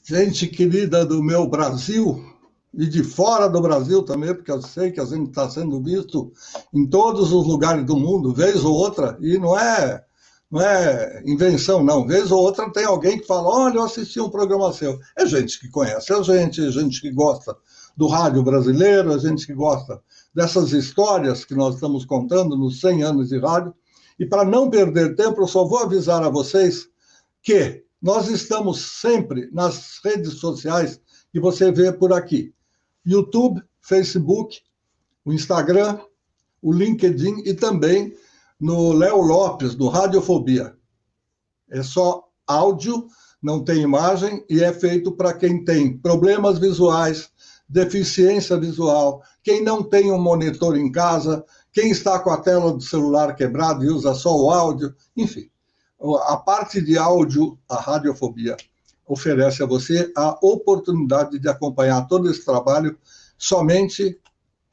Gente querida do meu Brasil e de fora do Brasil também, porque eu sei que a gente está sendo visto em todos os lugares do mundo, vez ou outra, e não é invenção, não. Vez ou outra tem alguém que fala, olha, eu assisti um programa seu. É gente que conhece a gente, é gente que gosta do rádio brasileiro, é gente que gosta dessas histórias que nós estamos contando nos 100 anos de rádio. E para não perder tempo, eu só vou avisar a vocês que nós estamos sempre nas redes sociais que você vê por aqui. YouTube, Facebook, o Instagram, o LinkedIn e também no Léo Lopes, do Radiofobia. É só áudio, não tem imagem e é feito para quem tem problemas visuais, deficiência visual, quem não tem um monitor em casa, quem está com a tela do celular quebrada e usa só o áudio, enfim. A parte de áudio, a Radiofobia oferece a você a oportunidade de acompanhar todo esse trabalho somente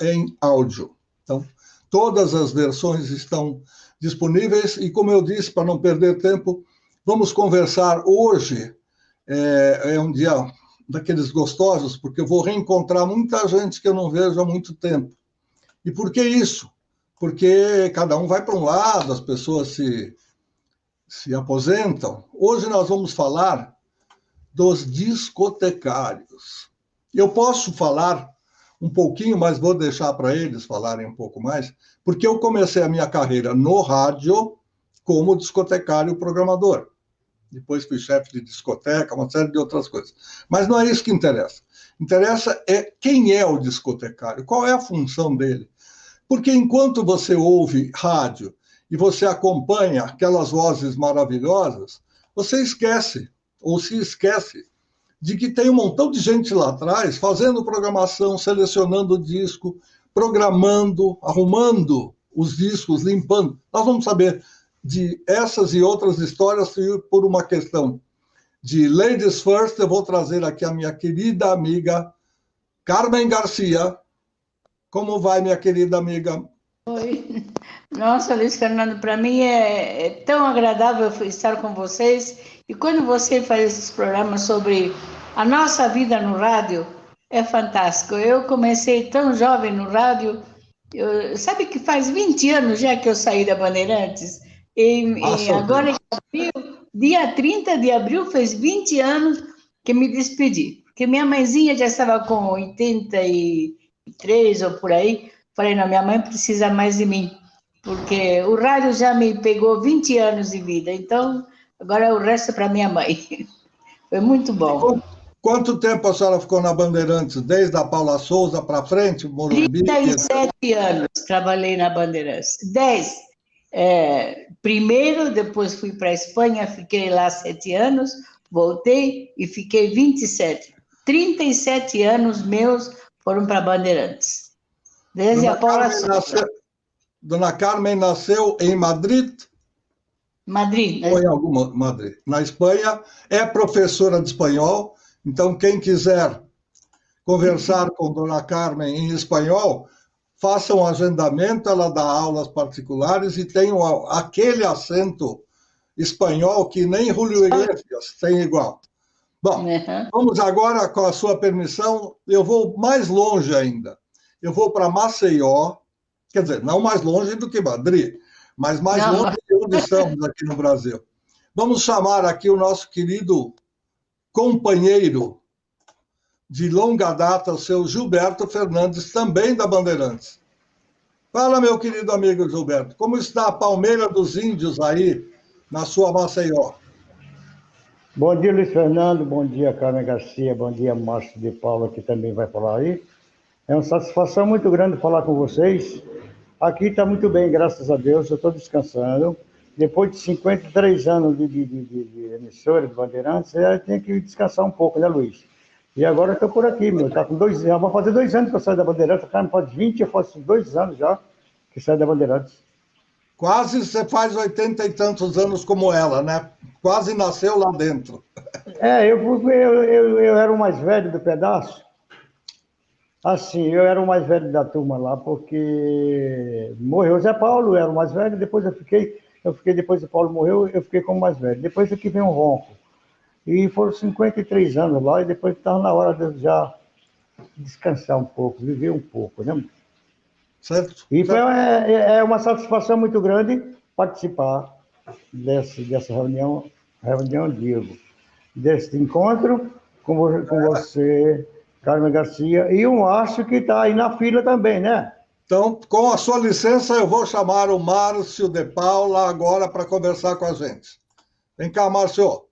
em áudio. Então, todas as versões estão disponíveis e, como eu disse, para não perder tempo, vamos conversar hoje. É um dia daqueles gostosos, porque eu vou reencontrar muita gente que eu não vejo há muito tempo. E por que isso? Porque cada um vai para um lado, as pessoas se aposentam. Hoje nós vamos falar dos discotecários. Eu posso falar um pouquinho, mas vou deixar para eles falarem um pouco mais, porque eu comecei a minha carreira no rádio como discotecário programador. Depois fui chefe de discoteca, uma série de outras coisas. Mas não é isso que interessa. Interessa é quem é o discotecário, qual é a função dele. Porque enquanto você ouve rádio e você acompanha aquelas vozes maravilhosas, você esquece, ou se esquece, de que tem um montão de gente lá atrás fazendo programação, selecionando o disco, programando, arrumando os discos, limpando. Nós vamos saber de essas e outras histórias por uma questão de Ladies First. Eu vou trazer aqui a minha querida amiga Carmen Garcia. Como vai, minha querida amiga? Oi. Nossa, Luiz Fernando, para mim é tão agradável estar com vocês. E quando você faz esses programas sobre a nossa vida no rádio, é fantástico. Eu comecei tão jovem no rádio, sabe que faz 20 anos já que eu saí da Bandeirantes? E Nossa, agora, em abril, dia 30 de abril, fez 20 anos que me despedi. Porque minha mãezinha já estava com 83 ou por aí. Falei, não, minha mãe precisa mais de mim, porque o rádio já me pegou 20 anos de vida, então agora o resto é para minha mãe. Foi muito bom. quanto tempo a senhora ficou na Bandeirantes? Desde a Paula Souza para frente, Morumbi? 37 anos trabalhei na Bandeirantes. 10. Primeiro, depois fui para a Espanha, fiquei lá 7 anos, voltei e fiquei 27. 37 anos meus foram para Bandeirantes. Desde a Paula Souza. Dona Carmen nasceu em Madrid? Madrid, Ou em alguma Madrid? Na Espanha, é professora de espanhol, então quem quiser conversar com Dona Carmen em espanhol, faça um agendamento, ela dá aulas particulares e tem aquele acento espanhol que nem Julio Iglesias tem igual. Bom, vamos agora, com a sua permissão, eu vou mais longe ainda. Eu vou para Maceió, quer dizer, não mais longe do que Madrid, mas mais longe de onde estamos aqui no Brasil. Vamos chamar aqui o nosso querido companheiro de longa data, o seu Gilberto Fernandes, também da Bandeirantes. Fala, meu querido amigo Gilberto, como está a Palmeira dos Índios aí, na sua Maceió? Bom dia, Luiz Fernando, bom dia, Carmen Garcia, bom dia, Márcio de Paula, que também vai falar aí. É uma satisfação muito grande falar com vocês. Aqui está muito bem, graças a Deus, eu estou descansando. Depois de 53 anos de emissora de Bandeirantes, eu tenho que descansar um pouco, né, Luiz? E agora estou por aqui, meu. Tá com 2 anos, vou fazer 2 anos que eu saio da Bandeirantes. A Carmen faz 20, eu faço 2 anos já que saio da Bandeirantes. Quase você faz 80 e tantos anos como ela, né? Quase nasceu lá dentro. Eu era o mais velho do pedaço. Assim, eu era o mais velho da turma lá, porque morreu o Zé Paulo, eu era o mais velho, depois eu fiquei depois o Paulo morreu, eu fiquei como mais velho. Depois aqui vem o Ronco. E foram 53 anos lá, e depois estava na hora de eu já descansar um pouco, viver um pouco, né? Certo? E foi Certo. uma satisfação muito grande participar dessa reunião, Diego, desse encontro com você, Carmen Garcia, e o Márcio, que está aí na fila também, né? Então, com a sua licença, eu vou chamar o Márcio de Paula agora para conversar com a gente. Vem cá, Márcio.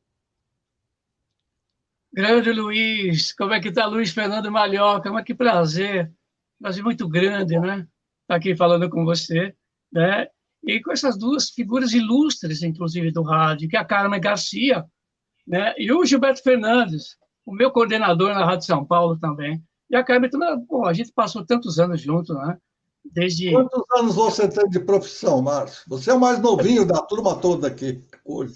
Grande Luiz, como é que está Luiz Fernando Malhoca? Mas que prazer, prazer muito grande, né? Estar aqui falando com você, né? E com essas duas figuras ilustres, inclusive, do rádio, que é a Carmen Garcia, né? E o Gilberto Fernandes, o meu coordenador na Rádio São Paulo também. E a Carmen também, pô, a gente passou tantos anos juntos, né? Desde... Quantos anos você tem de profissão, Márcio? Você é o mais novinho da turma toda aqui hoje.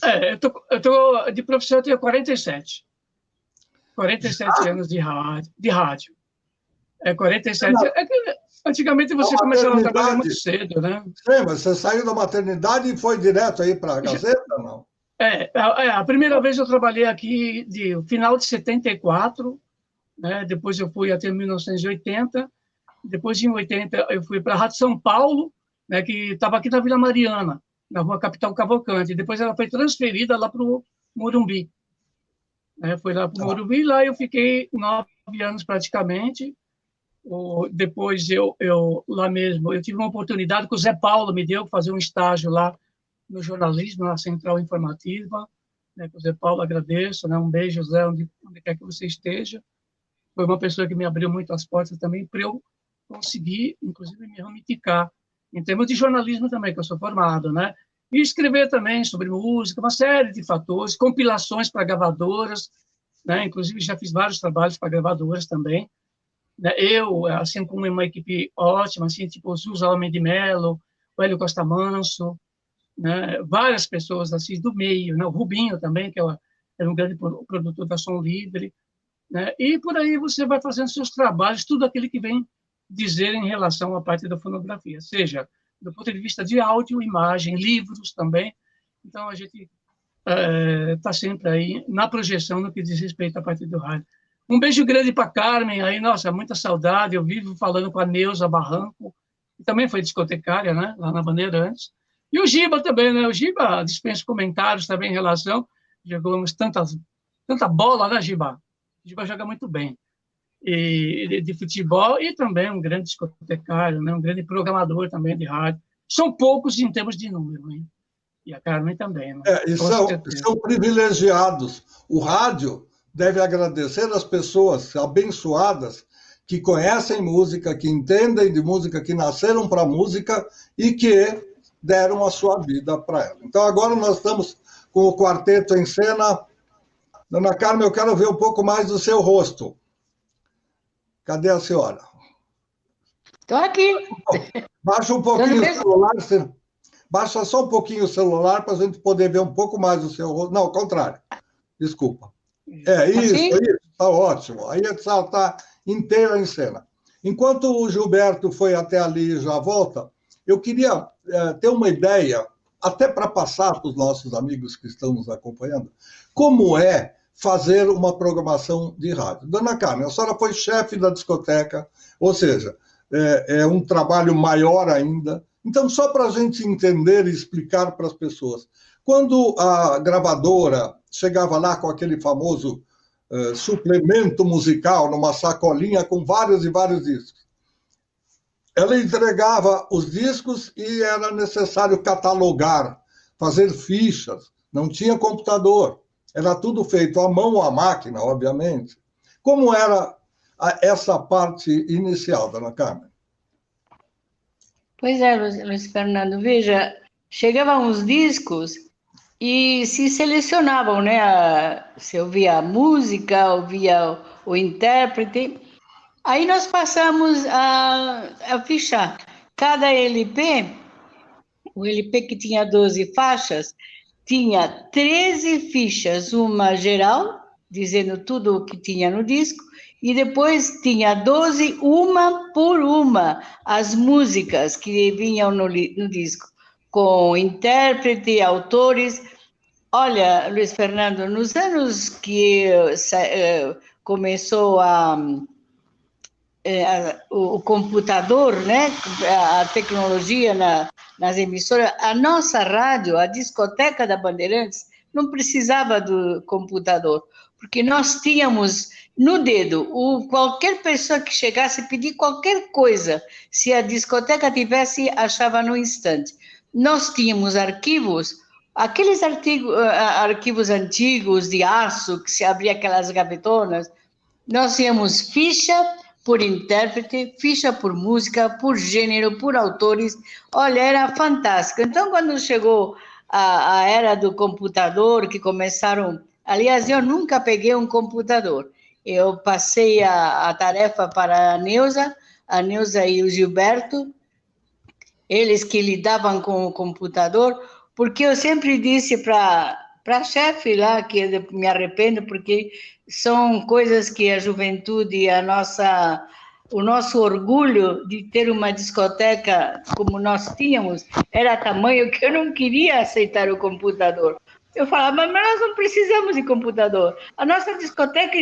Eu tô de profissão, eu tenho 47. 47 anos de rádio. 47. É que antigamente você começava a trabalhar muito cedo, né? Sim, mas você saiu da maternidade e foi direto aí para a Gazeta, não? A primeira vez eu trabalhei aqui de final de 74, né? Depois eu fui até 1980. Depois, em 80, eu fui para a Rádio São Paulo, né? Que estava aqui na Vila Mariana, na Rua Capitão Cavalcante. Depois ela foi transferida lá para o Morumbi. Fui lá para o Morumbi, lá eu fiquei 9 anos praticamente. Depois lá mesmo, eu tive uma oportunidade que o Zé Paulo me deu fazer um estágio lá no jornalismo, na Central Informativa. Né, o Zé Paulo, agradeço, né, um beijo, Zé, onde quer que você esteja. Foi uma pessoa que me abriu muito as portas também para eu conseguir, inclusive, me ramificar em termos de jornalismo também, que eu sou formado, né? E escrever também sobre música, uma série de fatores, compilações para gravadoras, né? Inclusive já fiz vários trabalhos para gravadoras também. Né? Eu, assim como uma equipe ótima, assim, tipo o Zusa Homem de Mello, o Hélio Costa Manso, né? Várias pessoas assim do meio, né? O Rubinho também, que era um grande produtor da Som Livre, né? E por aí você vai fazendo seus trabalhos, tudo aquilo que vem dizer em relação à parte da fonografia, seja do ponto de vista de áudio, imagem, livros também. Então, a gente está sempre aí na projeção no que diz respeito à parte do rádio. Um beijo grande para Carmen, aí, nossa, muita saudade, eu vivo falando com a Neuza Barranco, que também foi discotecária, né, lá na Bandeirantes. E o Giba também, né, o Giba dispensa comentários também em relação, jogamos tanta bola, né, Giba? O Giba joga muito bem. E de futebol, e também um grande discotecário, né? Um grande programador também de rádio. São poucos em termos de número, hein? E a Carmen também. Né? E são privilegiados. O rádio deve agradecer às pessoas abençoadas que conhecem música, que entendem de música, que nasceram para música e que deram a sua vida para ela. Então, agora nós estamos com o quarteto em cena. Dona Carmen, eu quero ver um pouco mais do seu rosto. Cadê a senhora? Estou aqui. Baixa um pouquinho o celular. Baixa só um pouquinho o celular para a gente poder ver um pouco mais do seu rosto. Não, ao contrário. Desculpa. Isso, assim? está ótimo. Aí está inteira em cena. Enquanto o Gilberto foi até ali e já volta, eu queria ter uma ideia, até para passar para os nossos amigos que estão nos acompanhando, como é fazer uma programação de rádio. Dona Carmen, a senhora foi chefe da discoteca, ou seja, é um trabalho maior ainda. Então, só para a gente entender e explicar para as pessoas, quando a gravadora chegava lá com aquele famoso suplemento musical, numa sacolinha com vários e vários discos, ela entregava os discos e era necessário catalogar, fazer fichas, não tinha computador. Era tudo feito à mão ou à máquina, obviamente. Como era essa parte inicial, dona Carmen? Pois é, Luiz Fernando, veja, chegavam os discos e se selecionavam, né? Se ouvia a música, ouvia o intérprete. Aí nós passamos a fichar. Cada LP, o LP que tinha 12 faixas, tinha 13 fichas, uma geral, dizendo tudo o que tinha no disco, e depois tinha 12, uma por uma, as músicas que vinham no disco, com intérprete, autores. Olha, Luiz Fernando, nos anos que começou o computador, né, a tecnologia nas emissoras, a nossa rádio, a discoteca da Bandeirantes, não precisava do computador, porque nós tínhamos no dedo, qualquer pessoa que chegasse pedir qualquer coisa, se a discoteca tivesse, achava no instante. Nós tínhamos arquivos, aqueles arquivos antigos de aço, que se abria aquelas gavetonas, nós tínhamos ficha por intérprete, ficha por música, por gênero, por autores. Olha, era fantástico. Então, quando chegou a era do computador, que começaram... Aliás, eu nunca peguei um computador. Eu passei a tarefa para a Neuza e o Gilberto, eles que lidavam com o computador, porque eu sempre disse para a chefe lá, que eu me arrependo, porque são coisas que a juventude, o nosso orgulho de ter uma discoteca como nós tínhamos, era tamanho que eu não queria aceitar o computador. Eu falava, mas nós não precisamos de computador. A nossa discoteca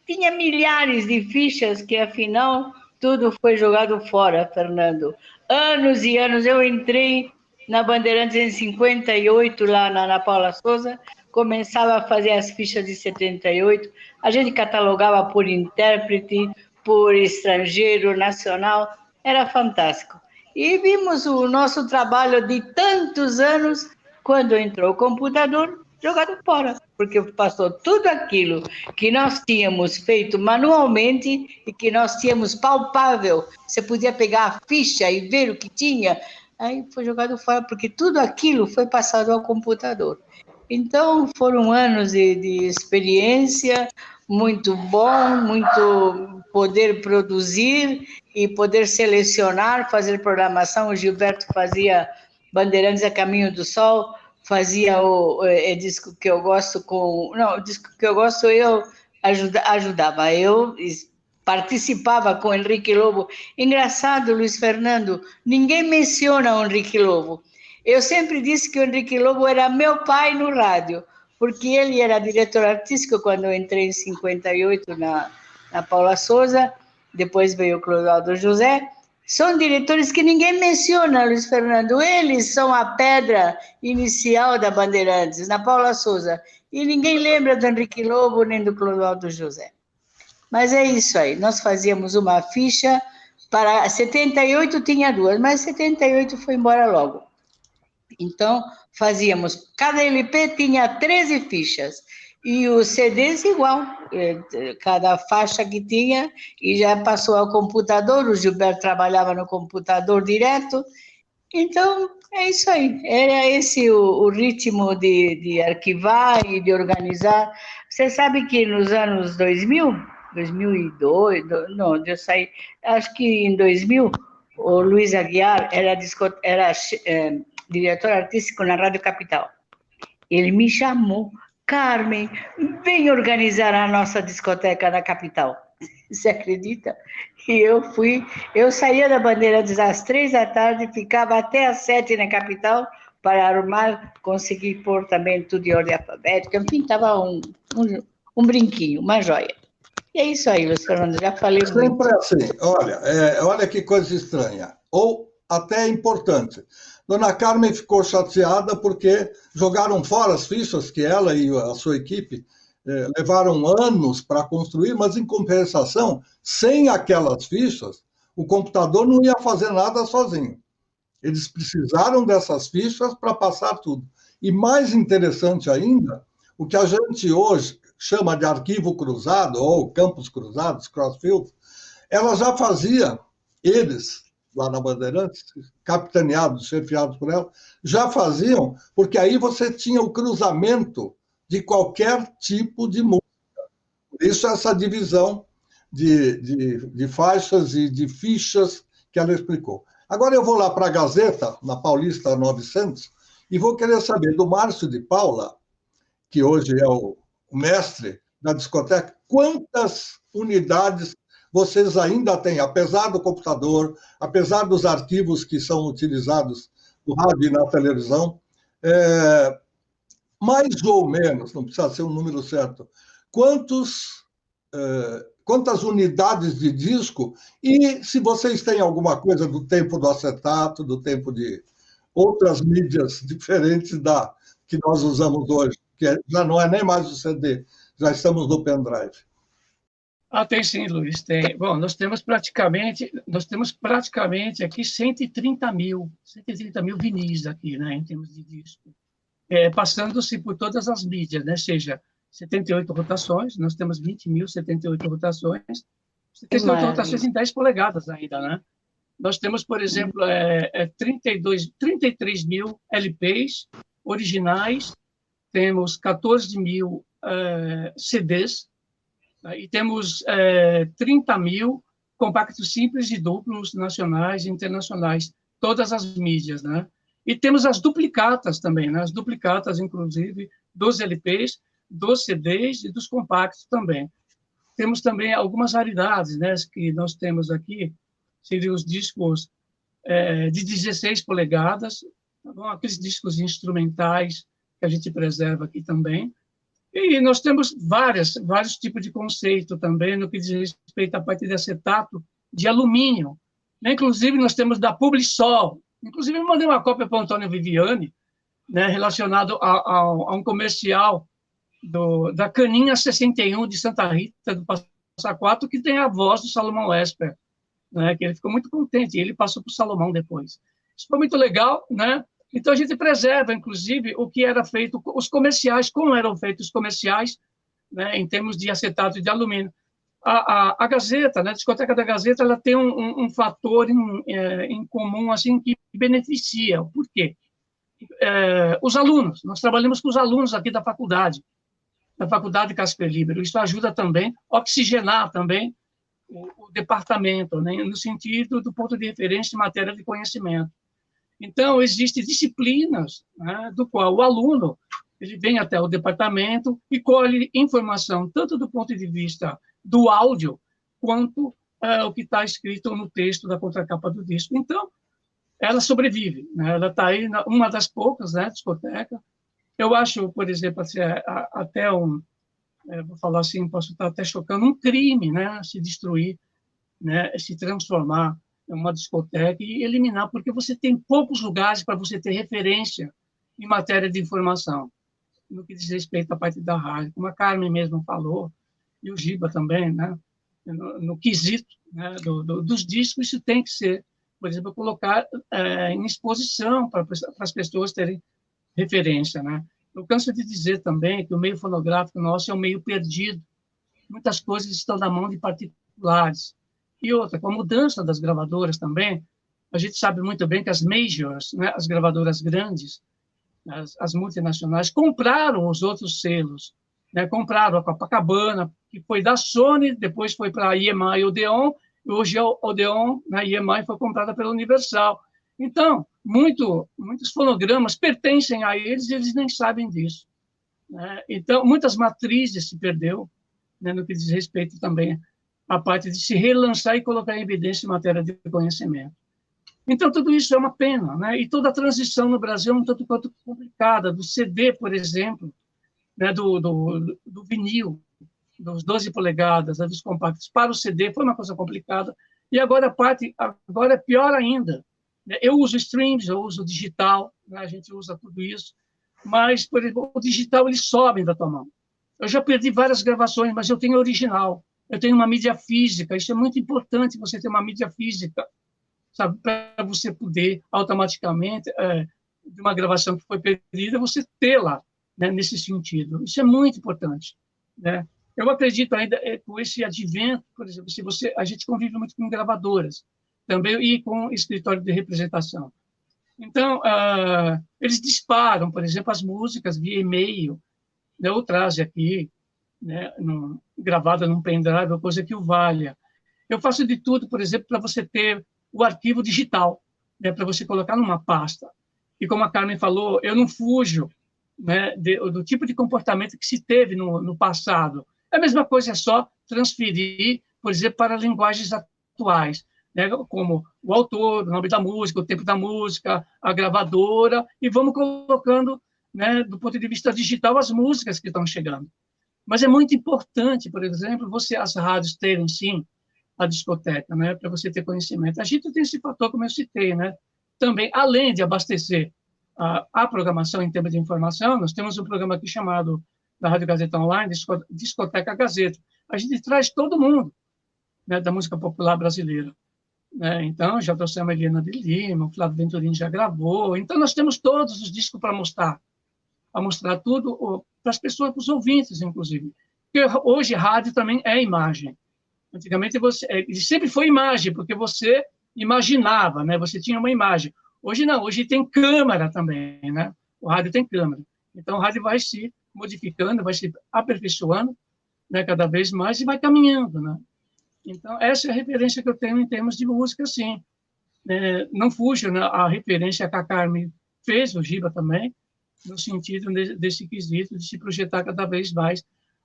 tinha milhares de fichas que, afinal, tudo foi jogado fora, Fernando. Anos e anos, eu entrei na Bandeirantes em 58, lá na Paula Souza, começava a fazer as fichas de 78, a gente catalogava por intérprete, por estrangeiro, nacional, era fantástico. E vimos o nosso trabalho de tantos anos, quando entrou o computador, jogado fora, porque passou tudo aquilo que nós tínhamos feito manualmente e que nós tínhamos palpável, você podia pegar a ficha e ver o que tinha, aí foi jogado fora, porque tudo aquilo foi passado ao computador. Então, foram anos de experiência, muito bom, muito poder produzir e poder selecionar, fazer programação. O Gilberto fazia Bandeirantes a Caminho do Sol, fazia o disco que eu gosto com... Não, o disco que eu gosto eu ajudava, eu participava com o Henrique Lobo. Engraçado, Luiz Fernando, ninguém menciona o Henrique Lobo. Eu sempre disse que o Henrique Lobo era meu pai no rádio, porque ele era diretor artístico quando eu entrei em 58 na Paula Souza, depois veio o Clodoaldo José. São diretores que ninguém menciona, Luiz Fernando. Eles são a pedra inicial da Bandeirantes, na Paula Souza. E ninguém lembra do Henrique Lobo nem do Clodoaldo José. Mas é isso aí, nós fazíamos uma ficha para... 78 tinha duas, mas 78 foi embora logo. Então, fazíamos... Cada LP tinha 13 fichas. E os CDs igual, cada faixa que tinha, e já passou ao computador, o Gilberto trabalhava no computador direto. Então, é isso aí. Era esse o ritmo de arquivar e de organizar. Você sabe que nos anos 2002, não, eu saí, acho que em 2000, o Luiz Aguiar era diretor artístico na Rádio Capital. Ele me chamou, Carmen, vem organizar a nossa discoteca na capital. Você acredita? E eu saía da Bandeirantes às 3 da tarde, ficava até às 7 na capital para arrumar, conseguir pôr também tudo em ordem alfabética. Enfim, estava um brinquinho, uma joia. E é isso aí, Luiz Fernando, já falei sempre muito. Assim, olha que coisa estranha, ou até importante. Dona Carmen ficou chateada porque jogaram fora as fichas que ela e a sua equipe levaram anos para construir, mas, em compensação, sem aquelas fichas, o computador não ia fazer nada sozinho. Eles precisaram dessas fichas para passar tudo. E mais interessante ainda, o que a gente hoje chama de arquivo cruzado, ou campos cruzados, crossfield, ela já fazia, eles... lá na Bandeirantes, capitaneados, chefiados por ela, já faziam, porque aí você tinha o cruzamento de qualquer tipo de música. Por isso, essa divisão de faixas e de fichas que ela explicou. Agora eu vou lá para a Gazeta, na Paulista 900, e vou querer saber do Márcio de Paula, que hoje é o mestre da discoteca, quantas unidades vocês ainda têm, apesar do computador, apesar dos arquivos que são utilizados no rádio e na televisão, mais ou menos, não precisa ser um número certo, quantas unidades de disco, e se vocês têm alguma coisa do tempo do acetato, do tempo de outras mídias diferentes da que nós usamos hoje, que já não é nem mais o CD, já estamos no pendrive. Tem sim, Luiz, tem. Bom, nós temos praticamente aqui 130 mil vinis aqui, né, em termos de disco. Passando-se por todas as mídias, né, seja 78 rotações, nós temos 20.078 rotações, 78 rotações em 10 polegadas ainda, né? Nós temos, por exemplo, 33 mil LPs originais, temos 14 mil CDs, né? E temos 30 mil compactos simples e duplos nacionais e internacionais, todas as mídias, né? E temos as duplicatas também, né? As duplicatas, inclusive, dos LPs, dos CDs e dos compactos também. Temos também algumas raridades, né, que nós temos aqui, seriam os discos de 16 polegadas, tá bom? Aqueles discos instrumentais que a gente preserva aqui também. E nós temos vários tipos de conceito também no que diz respeito à parte de acetato de alumínio, né? Inclusive, nós temos da Publisol. Inclusive, eu mandei uma cópia para o Antônio Viviani, né, relacionado a um comercial da Caninha 61 de Santa Rita, do Passa Quatro, que tem a voz do Salomão Esper, né, que ele ficou muito contente, e ele passou para o Salomão depois. Isso foi muito legal, né? Então, a gente preserva, inclusive, o que era feito, os comerciais, como eram feitos os comerciais, né, em termos de acetato de alumínio. A Gazeta, né, a discoteca da Gazeta, ela tem um fator em comum, assim, que beneficia. Por quê? Os alunos, nós trabalhamos com os alunos aqui da faculdade Casper Libero. Isso ajuda também a oxigenar também o departamento, né, no sentido do ponto de referência em matéria de conhecimento. Então, existem disciplinas, né, do qual o aluno ele vem até o departamento e colhe informação, tanto do ponto de vista do áudio, quanto o que está escrito no texto da contracapa do disco. Então, ela sobrevive, né? Ela está aí, uma das poucas, né, discoteca. Eu acho, por exemplo, assim, até vou falar assim, posso estar até chocando, um crime, né, se destruir, né, se transformar uma discoteca e eliminar, porque você tem poucos lugares para você ter referência em matéria de informação, no que diz respeito à parte da rádio, como a Carmen mesmo falou, e o Giba também, né, no quesito, né, dos discos, isso tem que ser, por exemplo, colocar em exposição para as pessoas terem referência, né. Eu canso de dizer também que o meio fonográfico nosso é um meio perdido, muitas coisas estão na mão de particulares. E outra, com a mudança das gravadoras também, a gente sabe muito bem que as majors, né, as gravadoras grandes, as multinacionais, compraram os outros selos, né, compraram a Copacabana, que foi da Sony, depois foi para a EMI e Odeon, e hoje é o Odeon, né, a EMI foi comprada pela Universal. Então, muitos fonogramas pertencem a eles e eles nem sabem disso, né? Então, muitas matrizes se perdeu, né, no que diz respeito também a parte de se relançar e colocar em evidência em matéria de conhecimento. Então, tudo isso é uma pena, né? E toda a transição no Brasil é um tanto quanto complicada, do CD, por exemplo, né, do vinil, dos 12 polegadas, dos compactos, para o CD, foi uma coisa complicada. E agora é pior ainda. Eu uso streams, eu uso digital, né? A gente usa tudo isso, mas, por exemplo, o digital, ele sobe da tua mão. Eu já perdi várias gravações, mas eu tenho original. Eu tenho uma mídia física, isso é muito importante, você ter uma mídia física, sabe, para você poder automaticamente, de uma gravação que foi perdida, você tê-la, né, nesse sentido. Isso é muito importante, né? Eu acredito ainda com esse advento, por exemplo, a gente convive muito com gravadoras também e com escritório de representação. Então, eles disparam, por exemplo, as músicas via e-mail, né, ou trazem aqui, né, gravada num pendrive, ou coisa que o valha. Eu faço de tudo, por exemplo, para você ter o arquivo digital, né, para você colocar numa pasta. E como a Carmen falou, eu não fujo, né, do tipo de comportamento que se teve no passado. A mesma coisa, é só transferir, por exemplo, para linguagens atuais, né, como o autor, o nome da música, o tempo da música, a gravadora, e vamos colocando né, do ponto de vista digital, as músicas que estão chegando. Mas é muito importante, por exemplo, as rádios terem, sim, a discoteca, né, para você ter conhecimento. A gente tem esse fator, como eu citei, né, também, além de abastecer a programação em termos de informação, nós temos um programa aqui chamado, da Rádio Gazeta Online, Discoteca Gazeta. A gente traz todo mundo, né, da música popular brasileira. Né? Então, já trouxemos a Eliana de Lima, o Flávio Venturini já gravou. Então, nós temos todos os discos para mostrar tudo para as pessoas, para os ouvintes, inclusive. Porque hoje, rádio também é imagem. Antigamente, ele sempre foi imagem, porque você imaginava, né? Você tinha uma imagem. Hoje não, hoje tem câmera também, né? O rádio tem câmera. Então, o rádio vai se modificando, vai se aperfeiçoando, né, cada vez mais e vai caminhando, né? Então, essa é a referência que eu tenho em termos de música, sim. Não fuja, né, a referência que a Carmen fez, o Giba também, no sentido desse quesito de se projetar cada vez mais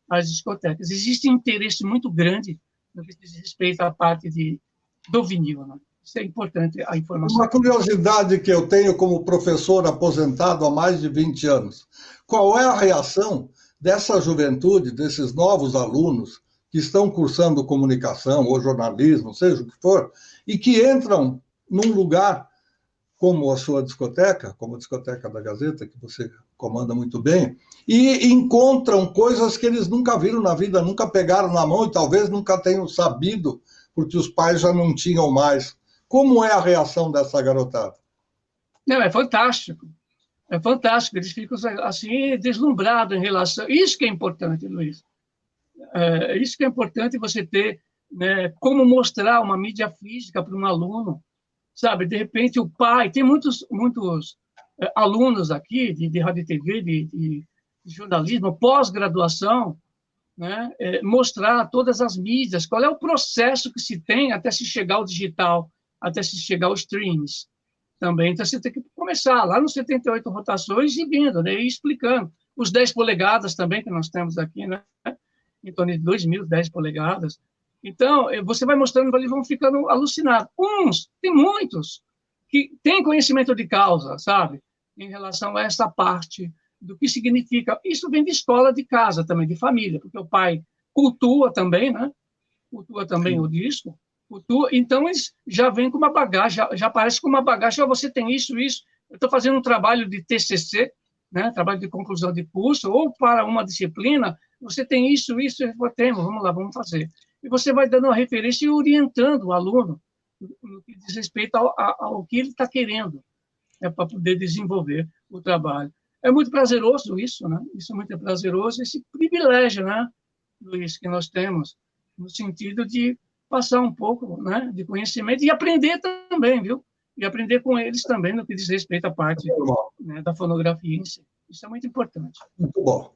as discotecas. Existe um interesse muito grande no que diz respeito à parte do vinil, né? Isso é importante, a informação. Uma curiosidade que eu tenho como professor aposentado há mais de 20 anos. Qual é a reação dessa juventude, desses novos alunos que estão cursando comunicação ou jornalismo, seja o que for, e que entram num lugar como a sua discoteca, como a discoteca da Gazeta, que você comanda muito bem, e encontram coisas que eles nunca viram na vida, nunca pegaram na mão e talvez nunca tenham sabido, porque os pais já não tinham mais. Como é a reação dessa garotada? Não, é fantástico. É fantástico. Eles ficam assim deslumbrados em relação... Isso que é importante, Luiz. Isso que é importante você ter, né, como mostrar uma mídia física para um aluno, sabe? De repente, o pai... Tem muitos alunos aqui de rádio e TV, de jornalismo, pós-graduação, né? Mostrar todas as mídias, qual é o processo que se tem até se chegar ao digital, até se chegar aos streams também. Então, você tem que começar lá nos 78 rotações e vindo, né? E explicando. Os 10 polegadas também, que nós temos aqui, né? Em torno de 2.010 polegadas. Então, você vai mostrando, eles vão ficando alucinados. Tem muitos, que têm conhecimento de causa, sabe? Em relação a essa parte do que significa. Isso vem de escola, de casa também, de família, porque o pai cultua também, né? Cultua também o disco. Então, eles já vêm com uma bagagem, já aparece com uma bagagem, você tem isso. Eu estou fazendo um trabalho de TCC, né? Trabalho de conclusão de curso, ou para uma disciplina, você tem isso, temos, vamos lá, vamos fazer. E você vai dando uma referência e orientando o aluno no que diz respeito ao que ele está querendo, né, para poder desenvolver o trabalho. É muito prazeroso isso, né? Isso é muito prazeroso, esse privilégio, né, Luiz, que nós temos, no sentido de passar um pouco, né, de conhecimento e aprender também, viu? E aprender com eles também no que diz respeito à parte, né, da fonografia em si. Isso é muito importante. Muito bom.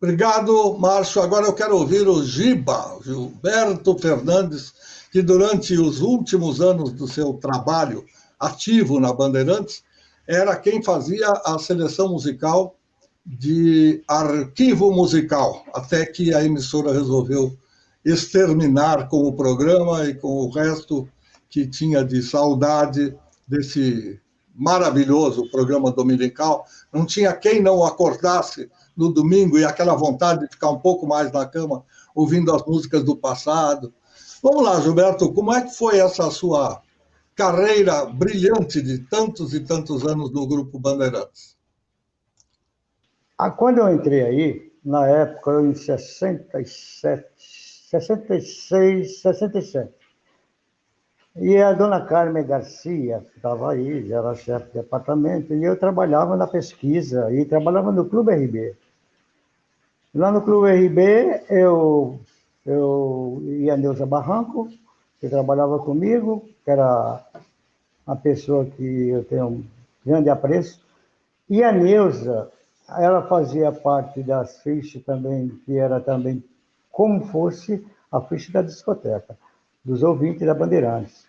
Obrigado, Márcio. Agora eu quero ouvir o Giba, Gilberto Fernandes, que durante os últimos anos do seu trabalho ativo na Bandeirantes, era quem fazia a seleção musical de arquivo musical, até que a emissora resolveu exterminar com o programa e com o resto que tinha de saudade desse maravilhoso programa dominical. Não tinha quem não acordasse no domingo e aquela vontade de ficar um pouco mais na cama ouvindo as músicas do passado. Vamos lá, Gilberto, como é que foi essa sua carreira brilhante de tantos e tantos anos no Grupo Bandeirantes? Quando eu entrei aí, na época, em 66, 67, e a dona Carmen Garcia estava aí, já era chefe de departamento, e eu trabalhava na pesquisa, e trabalhava no Clube RB. Lá no Clube RB, eu e a Neuza Barranco, que trabalhava comigo, que era uma pessoa que eu tenho um grande apreço, e a Neuza, ela fazia parte das fichas também, que era também como fosse a ficha da discoteca, dos ouvintes da Bandeirantes.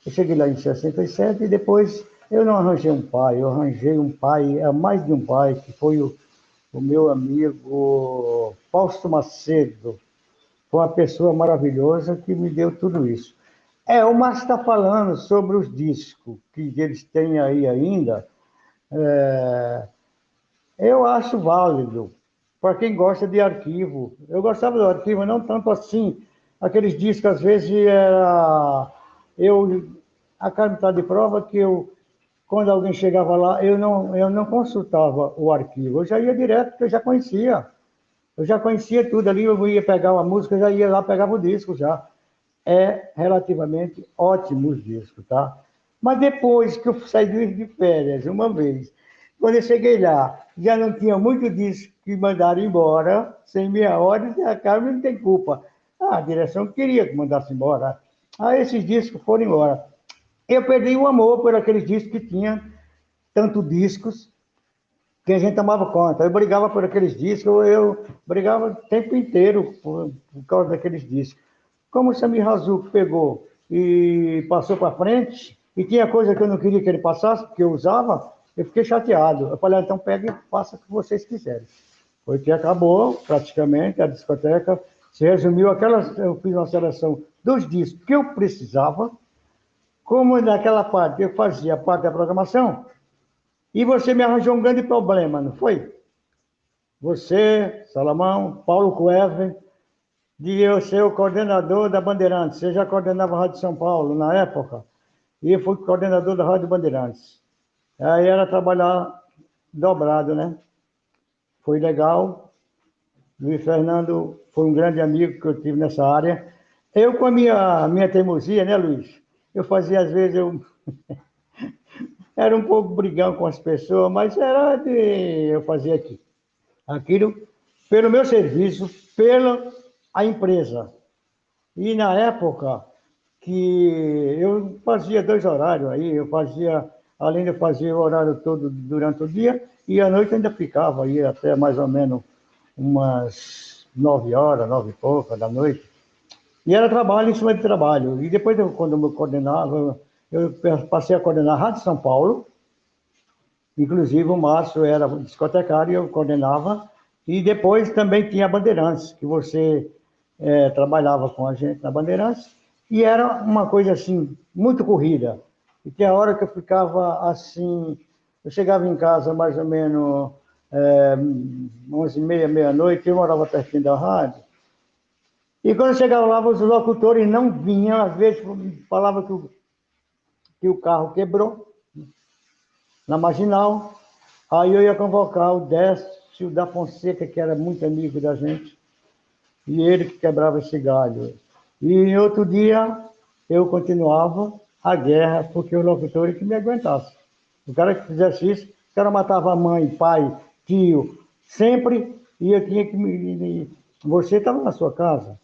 Eu cheguei lá em 67 e depois eu não arranjei um pai, eu arranjei um pai, mais de um pai, que foi o meu amigo Fausto Macedo. Foi uma pessoa maravilhosa que me deu tudo isso. O Márcio está falando sobre os discos que eles têm aí ainda. Eu acho válido, para quem gosta de arquivo. Eu gostava do arquivo, não tanto assim. Aqueles discos, às vezes, era... A Carmen está de prova que quando alguém chegava lá, eu não consultava o arquivo. Eu já ia direto, porque eu já conhecia. Eu já conhecia tudo ali, eu ia pegar uma música, eu já ia lá, pegava o disco já. É relativamente ótimo os discos, tá? Mas depois que eu saí de férias, uma vez, quando eu cheguei lá, já não tinha muito disco que mandaram embora, sem minha ordem, e a Carmen não tem culpa. A direção queria que mandasse embora. Aí esses discos foram embora. Eu perdi o amor por aqueles discos que tinha tanto discos que a gente tomava conta. Eu brigava por aqueles discos, eu brigava o tempo inteiro por causa daqueles discos. Como o Samir Razuk pegou e passou para frente, e tinha coisa que eu não queria que ele passasse, porque eu usava, eu fiquei chateado. Eu falei, então pega e faça o que vocês quiserem. Foi que acabou, praticamente, a discoteca se resumiu eu fiz uma seleção dos discos que eu precisava, como naquela parte eu fazia parte da programação, e você me arranjou um grande problema, não foi? Você, Salomão, Paulo Cueve, de eu ser o coordenador da Bandeirantes. Você já coordenava a Rádio São Paulo na época, e eu fui coordenador da Rádio Bandeirantes. Aí era trabalhar dobrado, né? Foi legal. Luiz Fernando foi um grande amigo que eu tive nessa área. Eu, com a minha teimosia, né, Luiz? Eu fazia, às vezes, era um pouco brigão com as pessoas, mas eu fazia aquilo pelo meu serviço, pela a empresa. E na época que eu fazia 2 horários aí, além de fazer o horário todo durante o dia, e à noite ainda ficava aí até mais ou menos umas 9 horas, 9 e pouca da noite. E era trabalho em cima de trabalho. E depois, quando eu coordenava, eu passei a coordenar a Rádio São Paulo. Inclusive, o Márcio era discotecário, eu coordenava. E depois também tinha a Bandeirantes, que você trabalhava com a gente na Bandeirantes. E era uma coisa, assim, muito corrida. E tinha a hora que eu ficava, assim... Eu chegava em casa mais ou menos 11h30, meia-noite, eu morava pertinho da rádio. E quando chegava lá, os locutores não vinham, às vezes falavam que o carro quebrou na Marginal. Aí eu ia convocar o Décio da Fonseca, que era muito amigo da gente, e ele que quebrava esse galho. E outro dia eu continuava a guerra, porque o locutor que me aguentasse. O cara que fizesse isso, o cara matava mãe, pai, tio, sempre, e eu tinha que Você estava na sua casa,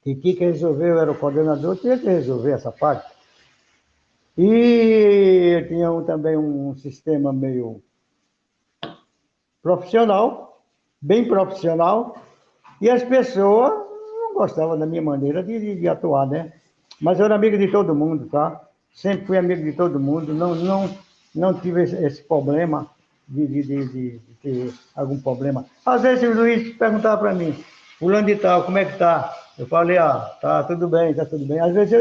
e tinha que resolver, eu era o coordenador, tinha que resolver essa parte. E eu tinha também um sistema meio profissional, bem profissional, e as pessoas não gostavam da minha maneira de atuar, né? Mas eu era amigo de todo mundo, tá? Sempre fui amigo de todo mundo, não tive esse problema de ter algum problema. Às vezes o Luiz perguntava para mim, fulano de tal, como é que tá? Eu falei, tá tudo bem, tá tudo bem. Às vezes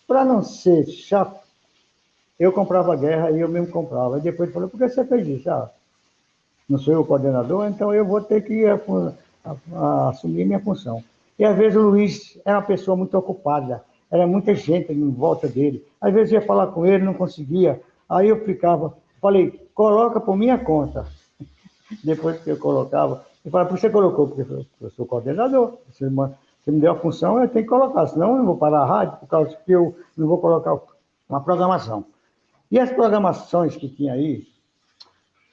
para não ser chato, eu comprava guerra e eu mesmo comprava. E depois ele falou, por que você fez isso? Não sou eu o coordenador, então eu vou ter que assumir minha função. E às vezes o Luiz era uma pessoa muito ocupada, era muita gente em volta dele. Às vezes eu ia falar com ele, não conseguia. Aí eu falei, coloca por minha conta. Depois que eu colocava, eu falei, por que você colocou? Porque eu sou coordenador. Você me deu a função, eu tenho que colocar, senão eu não vou parar a rádio, por causa que eu não vou colocar uma programação. E as programações que tinha aí,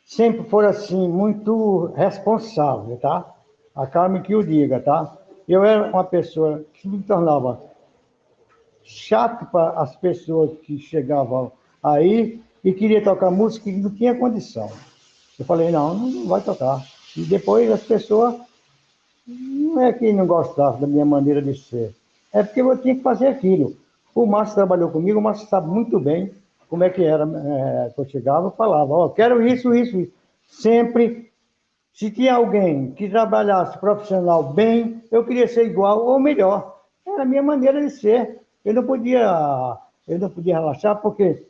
sempre foram assim, muito responsáveis, tá? A Carmen que o diga, tá? Eu era uma pessoa que me tornava chato para as pessoas que chegavam aí e queria tocar música e não tinha condição. Eu falei, não vai tocar. E depois as pessoas, não é que não gostavam da minha maneira de ser, é porque eu tinha que fazer aquilo. O Márcio trabalhou comigo, o Márcio sabe muito bem como é que era. Eu chegava e falava, quero isso. Sempre, se tinha alguém que trabalhasse profissional bem, eu queria ser igual ou melhor. Era a minha maneira de ser. Eu não podia relaxar, porque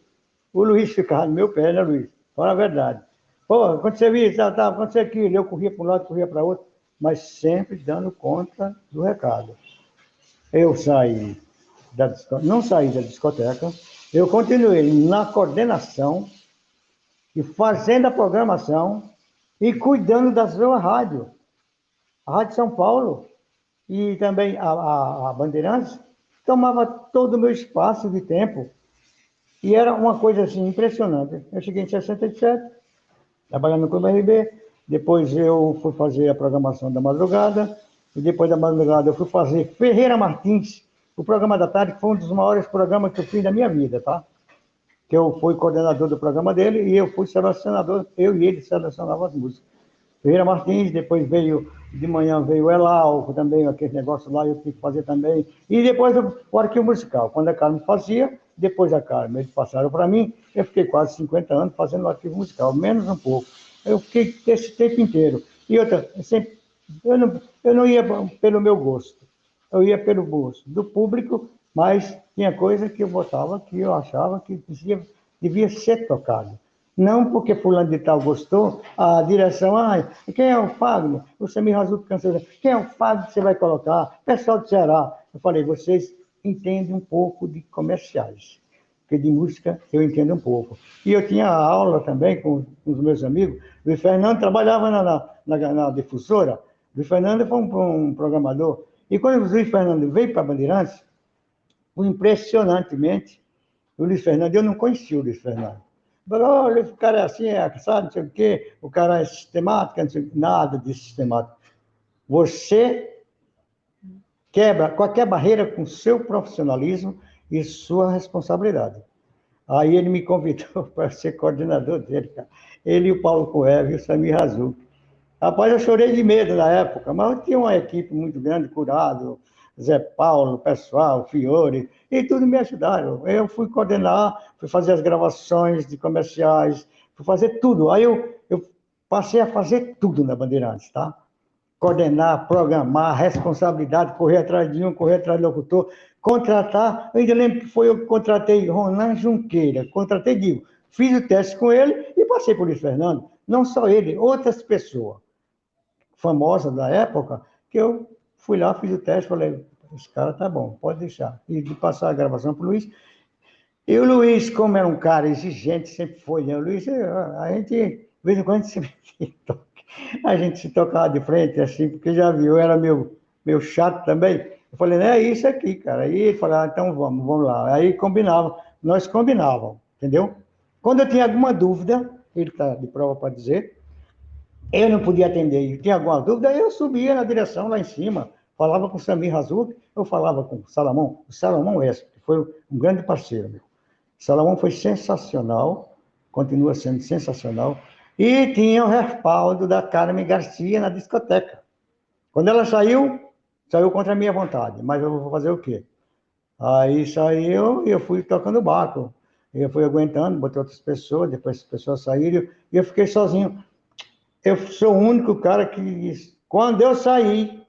o Luiz ficava no meu pé, né, Luiz? Fala a verdade. Pô, aconteceu isso, aconteceu aquilo. Eu corria para um lado, corria para outro, mas sempre dando conta do recado. Eu saí não saí da discoteca, eu continuei na coordenação e fazendo a programação e cuidando da sua rádio. A Rádio São Paulo e também a Bandeirantes tomava todo o meu espaço de tempo. E era uma coisa assim impressionante. Eu cheguei em 67, trabalhando no Clube RB, depois eu fui fazer a programação da madrugada, e depois da madrugada eu fui fazer Ferreira Martins, o programa da tarde, que foi um dos maiores programas que eu fiz da minha vida, tá? Que eu fui coordenador do programa dele e eu fui selecionador, eu e ele selecionava as músicas. Ferreira Martins, depois veio, de manhã veio o Elal, também aquele negócio lá, eu tive que fazer também. E depois o arquivo musical, quando a Carmen fazia, depois a Carmen, eles passaram para mim, eu fiquei quase 50 anos fazendo o arquivo musical, menos um pouco. Eu fiquei esse tempo inteiro. E outra, eu não ia pelo meu gosto, eu ia pelo gosto do público, mas tinha coisa que eu botava que eu achava que devia ser tocado. Não porque fulano de tal gostou, a direção, quem é o Fagner? O Samir Razuc cansou, quem é o Fagner que você vai colocar? Pessoal do Ceará. Eu falei, vocês entendem um pouco de comerciais, porque de música eu entendo um pouco. E eu tinha aula também com os meus amigos, o Luiz Fernando trabalhava na difusora, o Luiz Fernando foi um programador, e quando o Luiz Fernando veio para Bandeirantes, impressionantemente, o Luiz Fernando, eu não conhecia o Luiz Fernando. Olha, o cara é assim, sabe, não sei o quê, o cara é sistemático, não sei, nada de sistemático. Você quebra qualquer barreira com seu profissionalismo e sua responsabilidade. Aí ele me convidou para ser coordenador dele, cara. Ele e o Paulo Coelho e o Samir Razuc. Rapaz, eu chorei de medo na época, mas eu tinha uma equipe muito grande, Curado, Zé Paulo, pessoal, Fiore, e tudo me ajudaram. Eu fui coordenar, fui fazer as gravações de comerciais, fui fazer tudo. Aí eu passei a fazer tudo na Bandeirantes, tá? Coordenar, programar, responsabilidade, correr atrás de um, correr atrás do locutor, contratar. Eu ainda lembro que foi eu que contratei Ronan Junqueira, fiz o teste com ele e passei por Luiz Fernando. Não só ele, outras pessoas famosas da época, que eu fui lá, fiz o teste, falei, esse cara tá bom, pode deixar. E de passar a gravação para o Luiz. E o Luiz, como era um cara exigente, sempre foi, né? O Luiz, a gente, de vez em quando, a gente se tocava de frente, assim, porque já viu, eu era meu chato também. Eu falei, é isso aqui, cara. Aí ele falou, então vamos lá. Aí nós combinávamos, entendeu? Quando eu tinha alguma dúvida, ele está de prova para dizer, eu não podia atender, eu tinha alguma dúvida, eu subia na direção lá em cima, falava com o Samir Razuc, eu falava com o Salomão Esp, que foi um grande parceiro meu. O Salomão foi sensacional, continua sendo sensacional, e tinha o respaldo da Carmen Garcia na discoteca. Quando ela saiu contra a minha vontade, mas eu vou fazer o quê? Aí saiu e eu fui tocando o barco. Eu fui aguentando, botei outras pessoas, depois as pessoas saíram, e eu fiquei sozinho. Eu sou o único cara que, quando eu saí,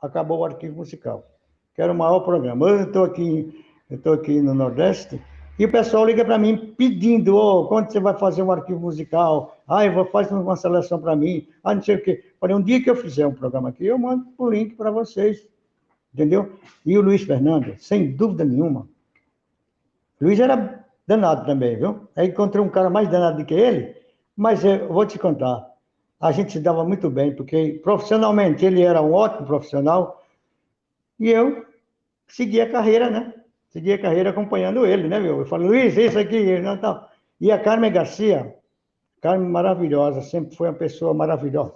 acabou o arquivo musical, que era o maior programa. Eu estou aqui no Nordeste, e o pessoal liga para mim pedindo, quando você vai fazer um arquivo musical? Faz uma seleção para mim. Não sei o quê. Falei, um dia que eu fizer um programa aqui, eu mando o link para vocês. Entendeu? E o Luiz Fernando, sem dúvida nenhuma. O Luiz era danado também, viu? Aí encontrei um cara mais danado do que ele, mas eu vou te contar. A gente se dava muito bem, porque profissionalmente ele era um ótimo profissional e eu segui a carreira, né? Segui a carreira acompanhando ele, né, meu? Eu falo, Luiz, isso aqui, não, tal. E a Carmen Garcia, Carmen maravilhosa, sempre foi uma pessoa maravilhosa.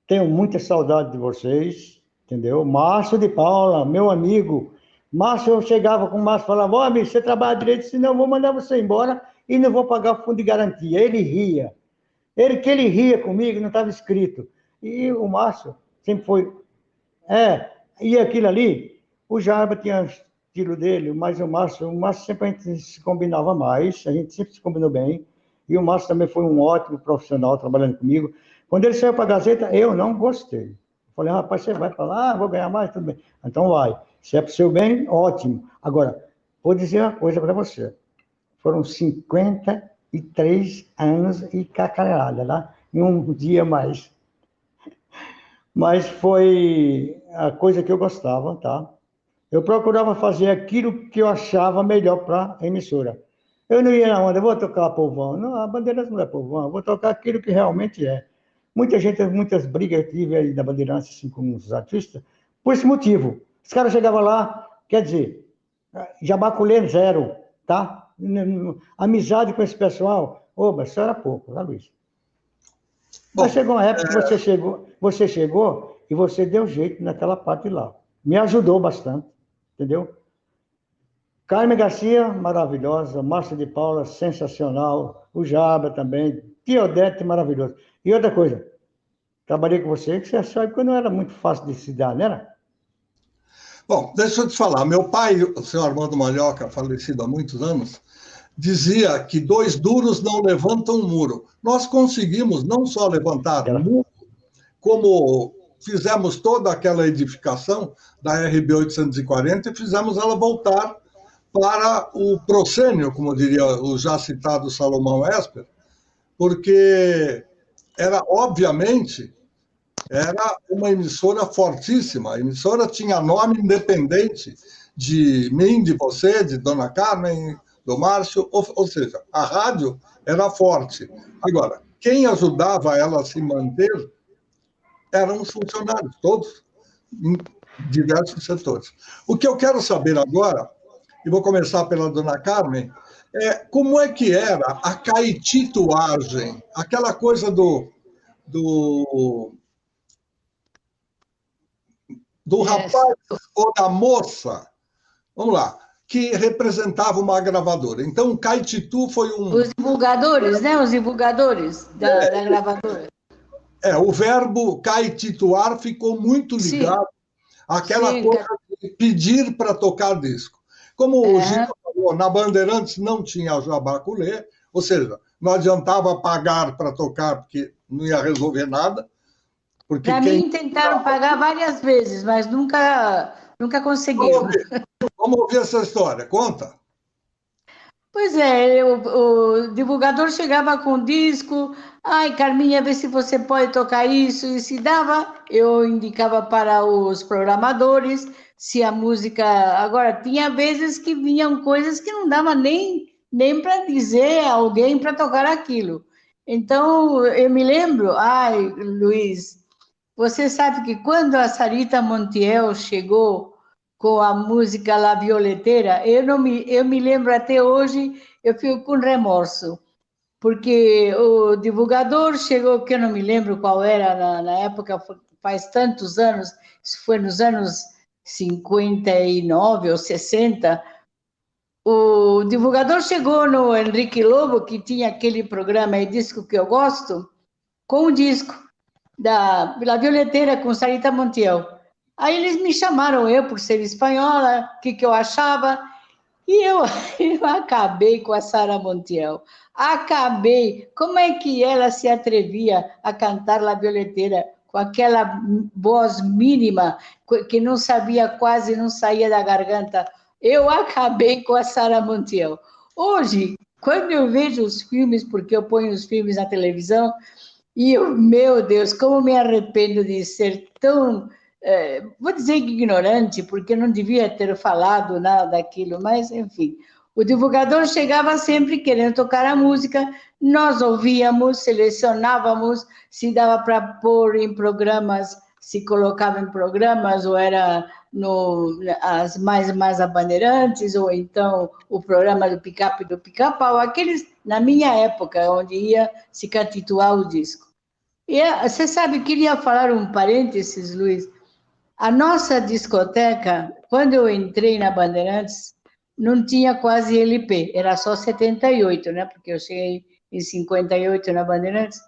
Tenho muita saudade de vocês, entendeu? Márcio de Paula, meu amigo. Márcio, eu chegava com o Márcio e falava, amigo, você trabalha direito, senão eu vou mandar você embora e não vou pagar o fundo de garantia. Ele ria. Ele ria comigo, não estava escrito. E o Márcio sempre foi... e aquilo ali, o Jarba tinha o estilo dele, mas o Márcio sempre a gente se combinava mais, a gente sempre se combinou bem, e o Márcio também foi um ótimo profissional trabalhando comigo. Quando ele saiu para a Gazeta, eu não gostei. Eu falei, rapaz, você vai para lá, vou ganhar mais, tudo bem. Então vai. Se é para o seu bem, ótimo. Agora, vou dizer uma coisa para você. Foram 50 3 anos e cacarada, lá, em um dia mais. Mas foi a coisa que eu gostava, tá? Eu procurava fazer aquilo que eu achava melhor para a emissora. Eu não ia na onda, vou tocar povão. Não, a Bandeirantes não é povão, eu vou tocar aquilo que realmente é. Muita gente, muitas brigas eu tive aí na Bandeirantes, assim, com os artistas, por esse motivo. Os caras chegavam lá, quer dizer, jabaculê zero, tá? Amizade com esse pessoal, mas isso era pouco, tá, Luiz? Mas chegou uma época que você chegou e você deu jeito naquela parte lá. Me ajudou bastante, entendeu? Carmen Garcia, maravilhosa. Márcia de Paula, sensacional. O Jaba também. Tiodete, maravilhoso. E outra coisa, trabalhei com você, que você sabe que não era muito fácil de se dar, não era? Bom, deixa eu te falar. Meu pai, o senhor Armando Malhoca, falecido há muitos anos, dizia que 2 duros não levantam um muro. Nós conseguimos não só levantar o muro, como fizemos toda aquela edificação da RB 840 e fizemos ela voltar para o proscênio, como diria o já citado Salomão Esper, porque obviamente, era uma emissora fortíssima. A emissora tinha nome independente de mim, de você, de Dona Carmen, do Márcio, ou seja, a rádio era forte. Agora, quem ajudava ela a se manter eram os funcionários, todos, em diversos setores. O que eu quero saber agora, e vou começar pela Dona Carmen, é como é que era a caetituagem, aquela coisa do rapaz ou da moça, vamos lá, que representava uma gravadora. Então, o Caetitu foi Os divulgadores, né? Os divulgadores da gravadora. O verbo caetituar ficou muito ligado àquela coisa de pedir para tocar disco. Como o Gino falou, na Bandeirantes não tinha jabaculê, ou seja, não adiantava pagar para tocar, porque não ia resolver nada. Para mim, tentaram pagar várias vezes, mas nunca conseguiram. Vamos ouvir essa história, conta. Pois é, o divulgador chegava com o disco, ai, Carminha, vê se você pode tocar isso, e se dava, eu indicava para os programadores se a música... Agora, tinha vezes que vinham coisas que não dava nem para dizer a alguém para tocar aquilo. Então, eu me lembro, ai, Luiz, você sabe que quando a Sarita Montiel chegou com a música La Violeteira, eu me lembro até hoje, eu fico com remorso, porque o divulgador chegou, que eu não me lembro qual era na época, faz tantos anos, isso foi nos anos 59 ou 60, o divulgador chegou no Henrique Lobo, que tinha aquele programa e disco que eu gosto, com o disco da Violeteira com Sarita Montiel. Aí eles me chamaram, eu por ser espanhola, o que eu achava, e eu acabei com a Sara Montiel. Acabei. Como é que ela se atrevia a cantar La Violeteira com aquela voz mínima que não sabia, quase não saía da garganta? Eu acabei com a Sara Montiel. Hoje, quando eu vejo os filmes, porque eu ponho os filmes na televisão, e eu, meu Deus, como me arrependo de ser tão, vou dizer ignorante, porque não devia ter falado nada daquilo, mas, enfim. O divulgador chegava sempre querendo tocar a música, nós ouvíamos, selecionávamos, se dava para pôr em programas, se colocava em programas, ou era as mais a Bandeirantes, ou então o programa do Picape do Pica-Pau, aqueles, na minha época, onde ia se catituar o disco. E você sabe, queria falar um parênteses, Luiz. A nossa discoteca, quando eu entrei na Bandeirantes, não tinha quase LP, era só 78, né? Porque eu cheguei em 58 na Bandeirantes.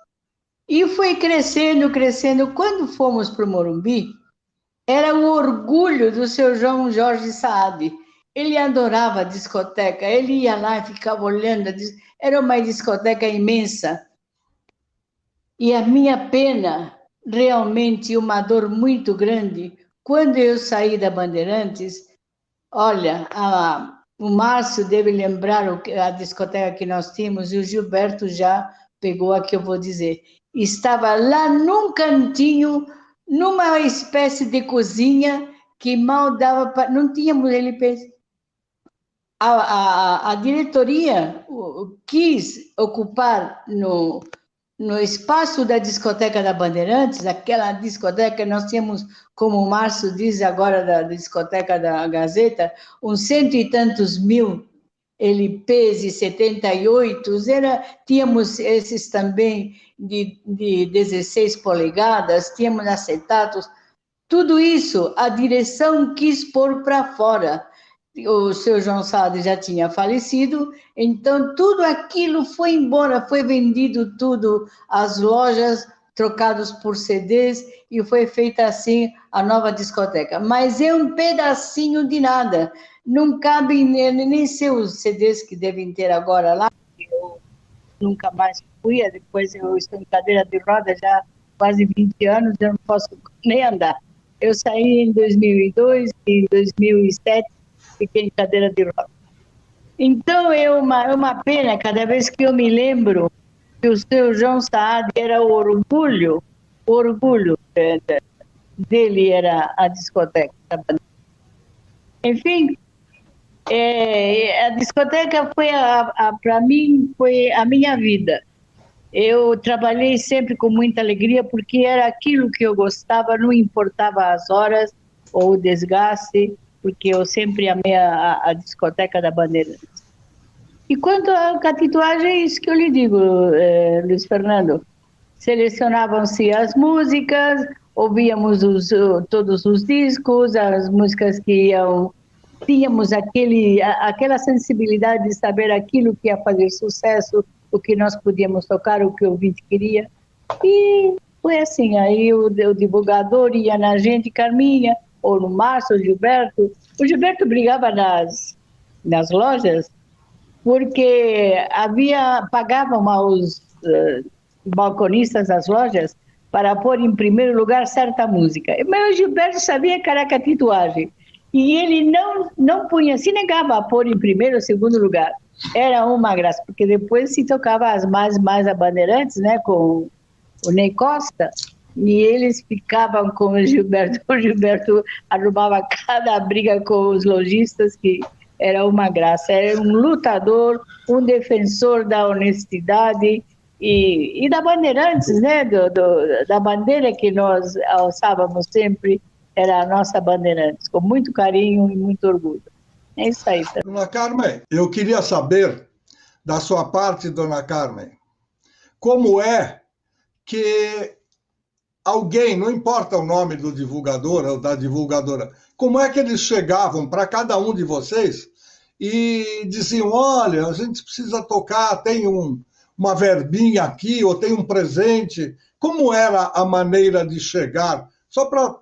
E foi crescendo, crescendo. Quando fomos para o Morumbi, era o orgulho do seu João Jorge Saad. Ele adorava a discoteca, ele ia lá e ficava olhando. Era uma discoteca imensa. E a minha pena, realmente uma dor muito grande, quando eu saí da Bandeirantes, olha, O Márcio deve lembrar a discoteca que nós tínhamos, e o Gilberto já pegou a que eu vou dizer. Estava lá num cantinho, numa espécie de cozinha, que mal dava para... Não tínhamos LPs. A diretoria quis ocupar no espaço da discoteca da Bandeirantes, aquela discoteca que nós tínhamos, como o Márcio diz agora, da discoteca da Gazeta, uns 100 e tantos mil LPs e 78, tínhamos esses também de 16 polegadas, tínhamos acetatos, tudo isso a direção quis pôr para fora. O seu João Saad já tinha falecido, então tudo aquilo foi embora, foi vendido tudo às lojas, trocados por CDs, e foi feita assim a nova discoteca. Mas é um pedacinho de nada, não cabe nem seus CDs que devem ter agora lá, eu nunca mais fui, depois eu estou em cadeira de roda já há quase 20 anos, eu não posso nem andar. Eu saí em 2002 e em 2007 fiquei em cadeira de roda. Então, é uma pena, cada vez que eu me lembro que o seu João Saad era o orgulho dele era a discoteca. Enfim, a discoteca foi, para mim, foi a minha vida. Eu trabalhei sempre com muita alegria, porque era aquilo que eu gostava, não importava as horas ou o desgaste, porque eu sempre amei a discoteca da Bandeirantes. E quanto à tatuagem, é isso que eu lhe digo, Luiz Fernando. Selecionavam-se as músicas, ouvíamos todos os discos, as músicas que iam... Tínhamos aquela sensibilidade de saber aquilo que ia fazer sucesso, o que nós podíamos tocar, o que o ouvinte queria. E foi assim, aí o divulgador ia na gente, Carminha, ou no Márcio, o Gilberto. O Gilberto brigava nas lojas, porque pagavam aos balconistas das lojas para pôr em primeiro lugar certa música. Mas o Gilberto sabia que era a tatuagem. E ele não punha, se negava a pôr em primeiro ou segundo lugar. Era uma graça, porque depois se tocava as mais a Bandeirantes, né, com o Ney Costa, e eles ficavam com o Gilberto arrumava cada briga com os lojistas, que era uma graça, era um lutador, um defensor da honestidade e da Bandeirantes, né, da bandeira que nós alçávamos sempre, era a nossa Bandeirantes, com muito carinho e muito orgulho. É isso aí. Dona Carmen, eu queria saber, da sua parte, Dona Carmen, como é que alguém, não importa o nome do divulgador ou da divulgadora, como é que eles chegavam para cada um de vocês e diziam, olha, a gente precisa tocar, tem uma verbinha aqui, ou tem um presente. Como era a maneira de chegar? Só para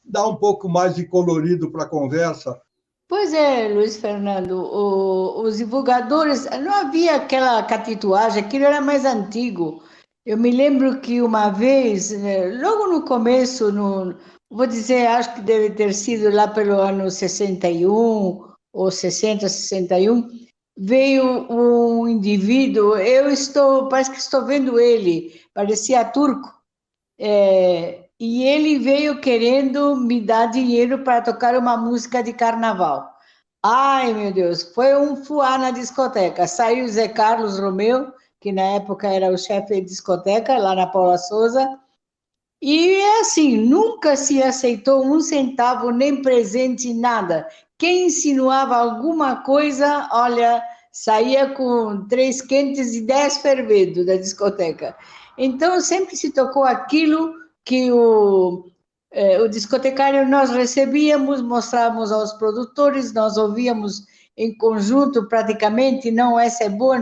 dar um pouco mais de colorido para a conversa. Pois é, Luiz Fernando, os divulgadores, não havia aquela catituagem, aquilo era mais antigo. Eu me lembro que uma vez, logo no começo, vou dizer, acho que deve ter sido lá pelo ano 61 ou 60, 61, veio um indivíduo, parece que estou vendo ele, parecia turco, e ele veio querendo me dar dinheiro para tocar uma música de carnaval. Ai, meu Deus, foi um fuá na discoteca. Saiu Zé Carlos Romeu, que na época era o chefe de discoteca, lá na Paula Souza, e assim, nunca se aceitou um centavo, nem presente, nada. Quem insinuava alguma coisa, olha, saía com 3 quentes e 10 fervidos da discoteca. Então, sempre se tocou aquilo que o discotecário nós recebíamos, mostrávamos aos produtores, nós ouvíamos em conjunto praticamente, não, essa é boa,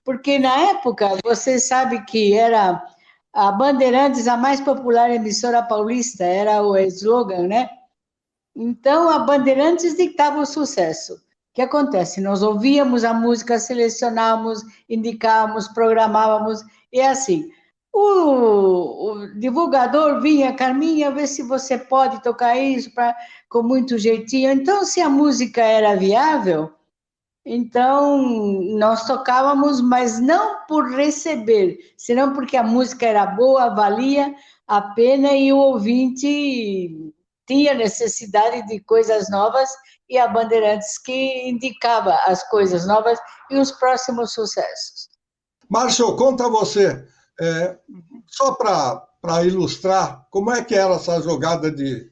porque na época, você sabe que era a Bandeirantes a mais popular emissora paulista, era o slogan, né? Então, a Bandeirantes ditava o sucesso. O que acontece? Nós ouvíamos a música, selecionávamos, indicávamos, programávamos, e assim... O divulgador vinha, Carminha, vê se você pode tocar isso com muito jeitinho. Então, se a música era viável, Então, nós tocávamos, mas não por receber, senão porque a música era boa, valia a pena e o ouvinte tinha necessidade de coisas novas e a Bandeirantes que indicava as coisas novas e os próximos sucessos. Márcio, conta você, só para ilustrar, como é que era essa jogada de,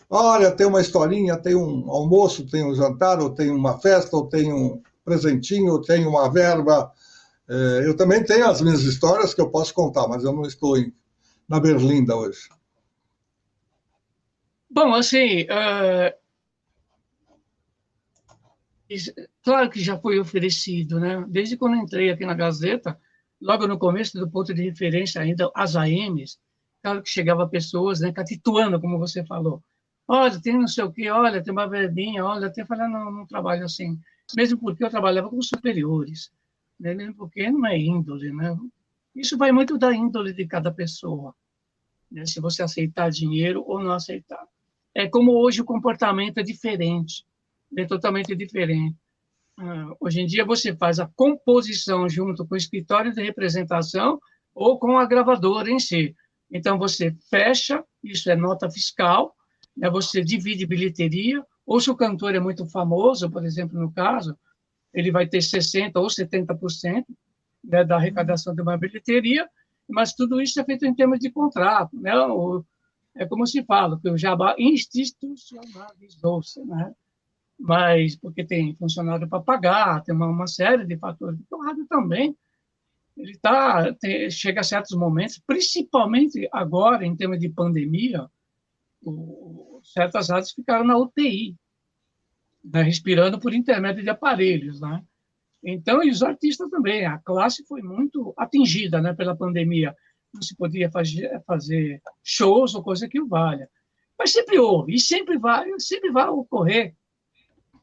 olha, tem uma historinha, tem um almoço, tem um jantar, ou tem uma festa, ou tem um presentinho, ou tem uma verba. Eu também tenho as minhas histórias que eu posso contar, mas eu não estou na Berlinda hoje. Bom, assim, claro que já foi oferecido, né? Desde quando entrei aqui na Gazeta, logo no começo do ponto de referência ainda, as AMs, claro que chegava pessoas, né, catituando, como você falou. Olha, tem não sei o quê, olha, tem uma verbinha, olha, até falar, não trabalho assim. Mesmo porque eu trabalhava com superiores, né? Mesmo porque não é índole, né? Isso vai muito da índole de cada pessoa, né? Se você aceitar dinheiro ou não aceitar. É como hoje o comportamento é diferente, é totalmente diferente. Hoje em dia você faz a composição junto com o escritório de representação ou com a gravadora em si. Então você fecha, isso é nota fiscal, né? Você divide bilheteria, ou se o cantor é muito famoso, por exemplo, no caso, ele vai ter 60% ou 70%, né, da arrecadação de uma bilheteria, mas tudo isso é feito em termos de contrato, né? É como se fala, que o jabá institucionalizou-se, né? Mas porque tem funcionário para pagar, tem uma série de fatores. Então, o rádio também, ele chega a certos momentos, principalmente agora, em termos de pandemia, certas rádios ficaram na UTI, né, respirando por intermédio de aparelhos, né? Então, e os artistas também, a classe foi muito atingida, né, pela pandemia. Não se podia fazer shows ou coisa que o valha. Mas sempre houve, e sempre vai ocorrer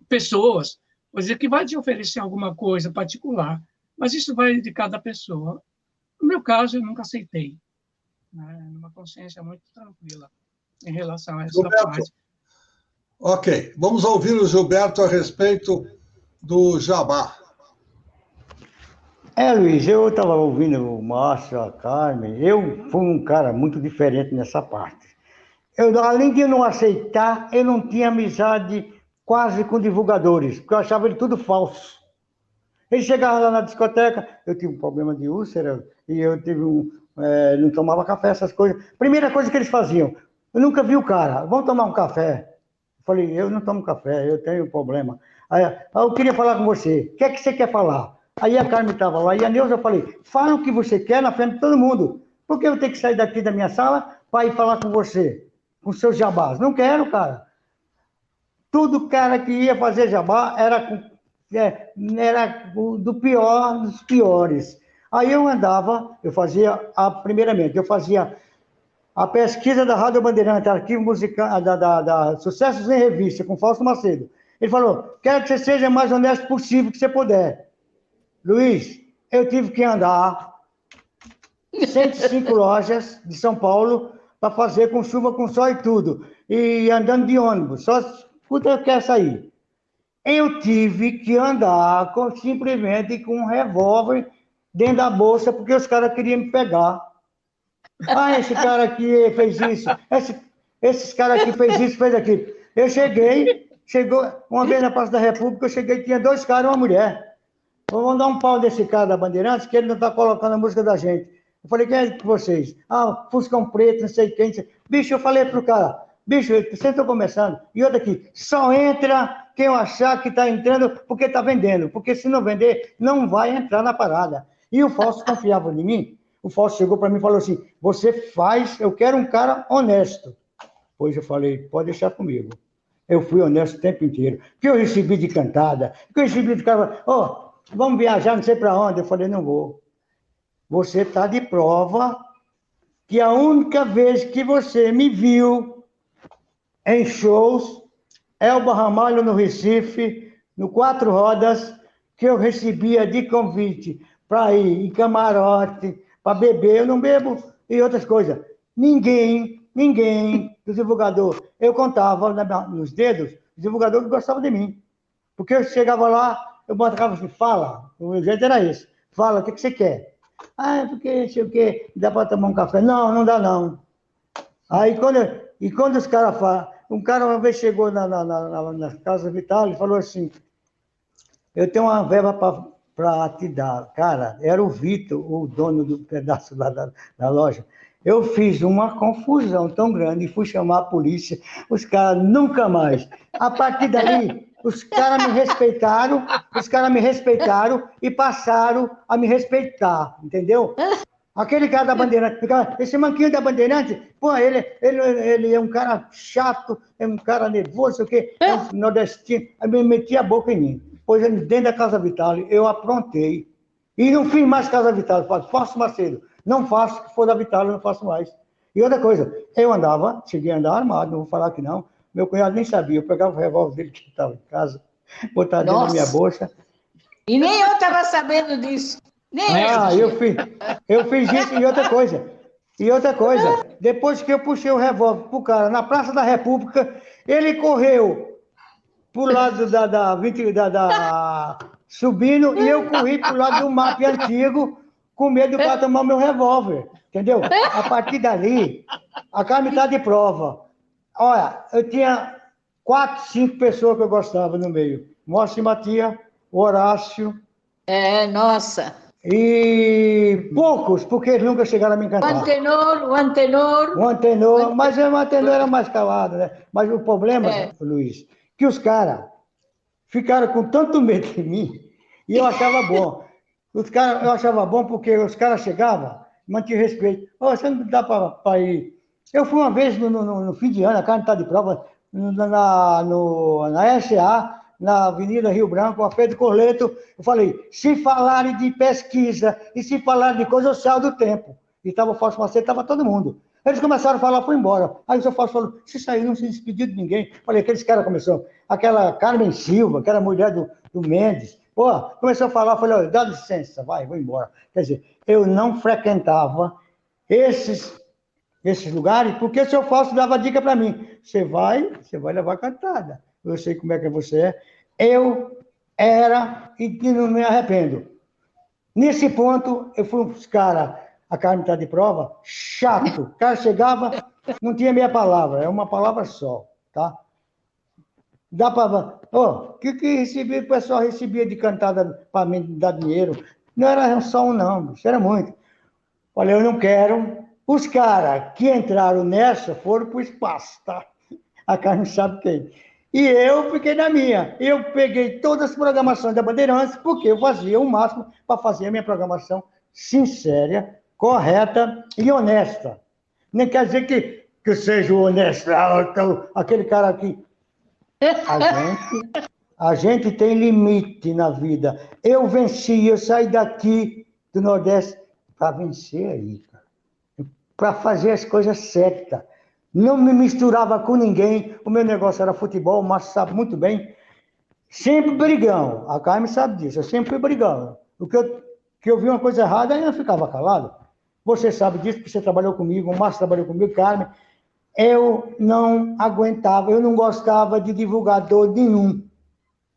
pessoas, por exemplo, que vai te oferecer alguma coisa particular, mas isso vai de cada pessoa. No meu caso, eu nunca aceitei, né, uma consciência muito tranquila em relação a essa Gilberto, parte. Ok, vamos ouvir o Gilberto a respeito do jabá. Luiz, eu estava ouvindo o Márcio, a Carmen, eu fui um cara muito diferente nessa parte. Além de eu não aceitar, eu não tinha amizade quase com divulgadores, porque eu achava ele tudo falso. Ele chegava lá na discoteca, eu tive um problema de úlcera, e eu não tomava café, essas coisas. Primeira coisa que eles faziam, eu nunca vi o cara, vamos tomar um café. Eu falei, eu não tomo café, eu tenho problema. Aí, eu queria falar com você, o que é que você quer falar? Aí a Carmen estava lá, e a Neuza, eu falei, fala o que você quer na frente de todo mundo. Por que eu tenho que sair daqui da minha sala para ir falar com você, com seus jabás? Não quero, cara. Tudo cara que ia fazer jabá era do pior dos piores. Aí eu andava, primeiramente, eu fazia a pesquisa da Rádio Bandeirante, arquivo musical, da Sucessos em Revista, com Fausto Macedo. Ele falou, quero que você seja o mais honesto possível que você puder. Luiz, eu tive que andar 105 lojas de São Paulo para fazer com chuva, com sol e tudo. E andando de ônibus, só escuta, eu quero sair. Eu tive que andar simplesmente com um revólver dentro da bolsa, porque os caras queriam me pegar. Esse cara aqui fez isso, esses caras aqui fez isso, fez aquilo. Eu chegou uma vez na Praça da República, eu cheguei, tinha 2 caras e uma mulher. Vamos dar um pau desse cara da Bandeirantes, que ele não está colocando a música da gente. Eu falei, quem é de vocês? Fuscão Preto, não sei quem. Bicho, eu falei pro cara, bicho, vocês estão começando. E outra aqui, só entra quem eu achar que está entrando porque está vendendo. Porque se não vender, não vai entrar na parada. E o Fausto confiava em mim. O Fausto chegou para mim e falou assim, você faz, eu quero um cara honesto. Pois eu falei, pode deixar comigo. Eu fui honesto o tempo inteiro. Que eu recebi de cantada, que eu recebi de cara, vamos viajar não sei para onde. Eu falei, não vou. Você está de prova que a única vez que você me viu em shows é o Barramalho no Recife, no 4 Rodas, que eu recebia de convite para ir em camarote, para beber. Eu não bebo e outras coisas. Ninguém do divulgador. Eu contava nos dedos o divulgador que gostava de mim. Porque eu chegava lá, eu botava assim, fala. O jeito era esse. Fala, o que você quer? Ah, porque, sei o quê, dá para tomar um café? Não, não dá não. Aí, quando os caras falam, um cara uma vez chegou na Casa Vital e falou assim, eu tenho uma verba para te dar. Cara, era o Vitor, o dono do pedaço da loja. Eu fiz uma confusão tão grande e fui chamar a polícia. Os caras nunca mais. A partir dali, os caras me respeitaram e passaram a me respeitar, entendeu? Aquele cara da Bandeirante, esse manquinho da Bandeirante, pô, ele é um cara chato, é um cara nervoso, o quê? É um nordestino. Aí me meti a boca em mim. Pois dentro da Casa Vitale, eu aprontei. E não fiz mais Casa Vitale. Faço Macedo. Não faço, se for da Vitale, eu não faço mais. E outra coisa, eu cheguei a andar armado, não vou falar que não. Meu cunhado nem sabia. Eu pegava o revólver dele que estava em casa, botava dentro da minha bolsa. E nem eu estava sabendo disso. Eu fiz isso e outra coisa. Depois que eu puxei o revólver pro cara na Praça da República, ele correu pro lado subindo e eu corri pro lado do MAP antigo com medo para tomar meu revólver, entendeu? A partir dali, a Carmen está de prova. Olha, eu tinha 4, 5 pessoas que eu gostava no meio. Moacir Matias, Horácio. Nossa. E poucos, porque eles nunca chegaram a me encantar. O Antenor, mas o Antenor era mais calado, né? Mas o problema, Luiz, que os caras ficaram com tanto medo de mim, e eu achava bom. Eu achava bom porque os caras chegavam, mantinham respeito. Você não dá para ir. Eu fui uma vez no fim de ano, a Carmen está de prova, na SA, na Avenida Rio Branco, a Pedro Corleto, eu falei, se falarem de pesquisa e se falarem de coisa, eu saio do tempo. E estava o Fausto Macedo, estava todo mundo. Eles começaram a falar, foi embora. Aí o seu Fausto falou, se saiu, não se despediu de ninguém. Falei, aqueles caras começaram, aquela Carmen Silva, que era mulher do Mendes, pô, começou a falar, falei, olha, dá licença, vou embora. Quer dizer, eu não frequentava esses lugares, porque o seu Fausto dava dica para mim, você vai levar cantada. Eu sei como é que você é. Eu era e não me arrependo. Nesse ponto, eu fui uns caras, a Carmen está de prova, chato. O cara chegava, não tinha meia palavra, é uma palavra só, tá? Dá para... o o pessoal recebia de cantada para me dar dinheiro? Não era só um não, isso era muito. Falei, eu não quero. Os caras que entraram nessa foram para o espaço, tá? A Carmen sabe quem. E eu fiquei na minha. Eu peguei todas as programações da Bandeirantes, porque eu fazia o máximo para fazer a minha programação sincera, correta e honesta. Nem quer dizer que eu seja honesto, aquele cara aqui. A gente tem limite na vida. Eu venci, eu saí daqui do Nordeste para vencer aí, cara. Para fazer as coisas certas. Não me misturava com ninguém, o meu negócio era futebol, o Márcio sabe muito bem. Sempre brigão, a Carmen sabe disso, eu sempre fui brigão. Que eu vi uma coisa errada, aí eu ficava calado. Você sabe disso, porque você trabalhou comigo, o Márcio trabalhou comigo, Carmen. Eu não aguentava, eu não gostava de divulgador nenhum.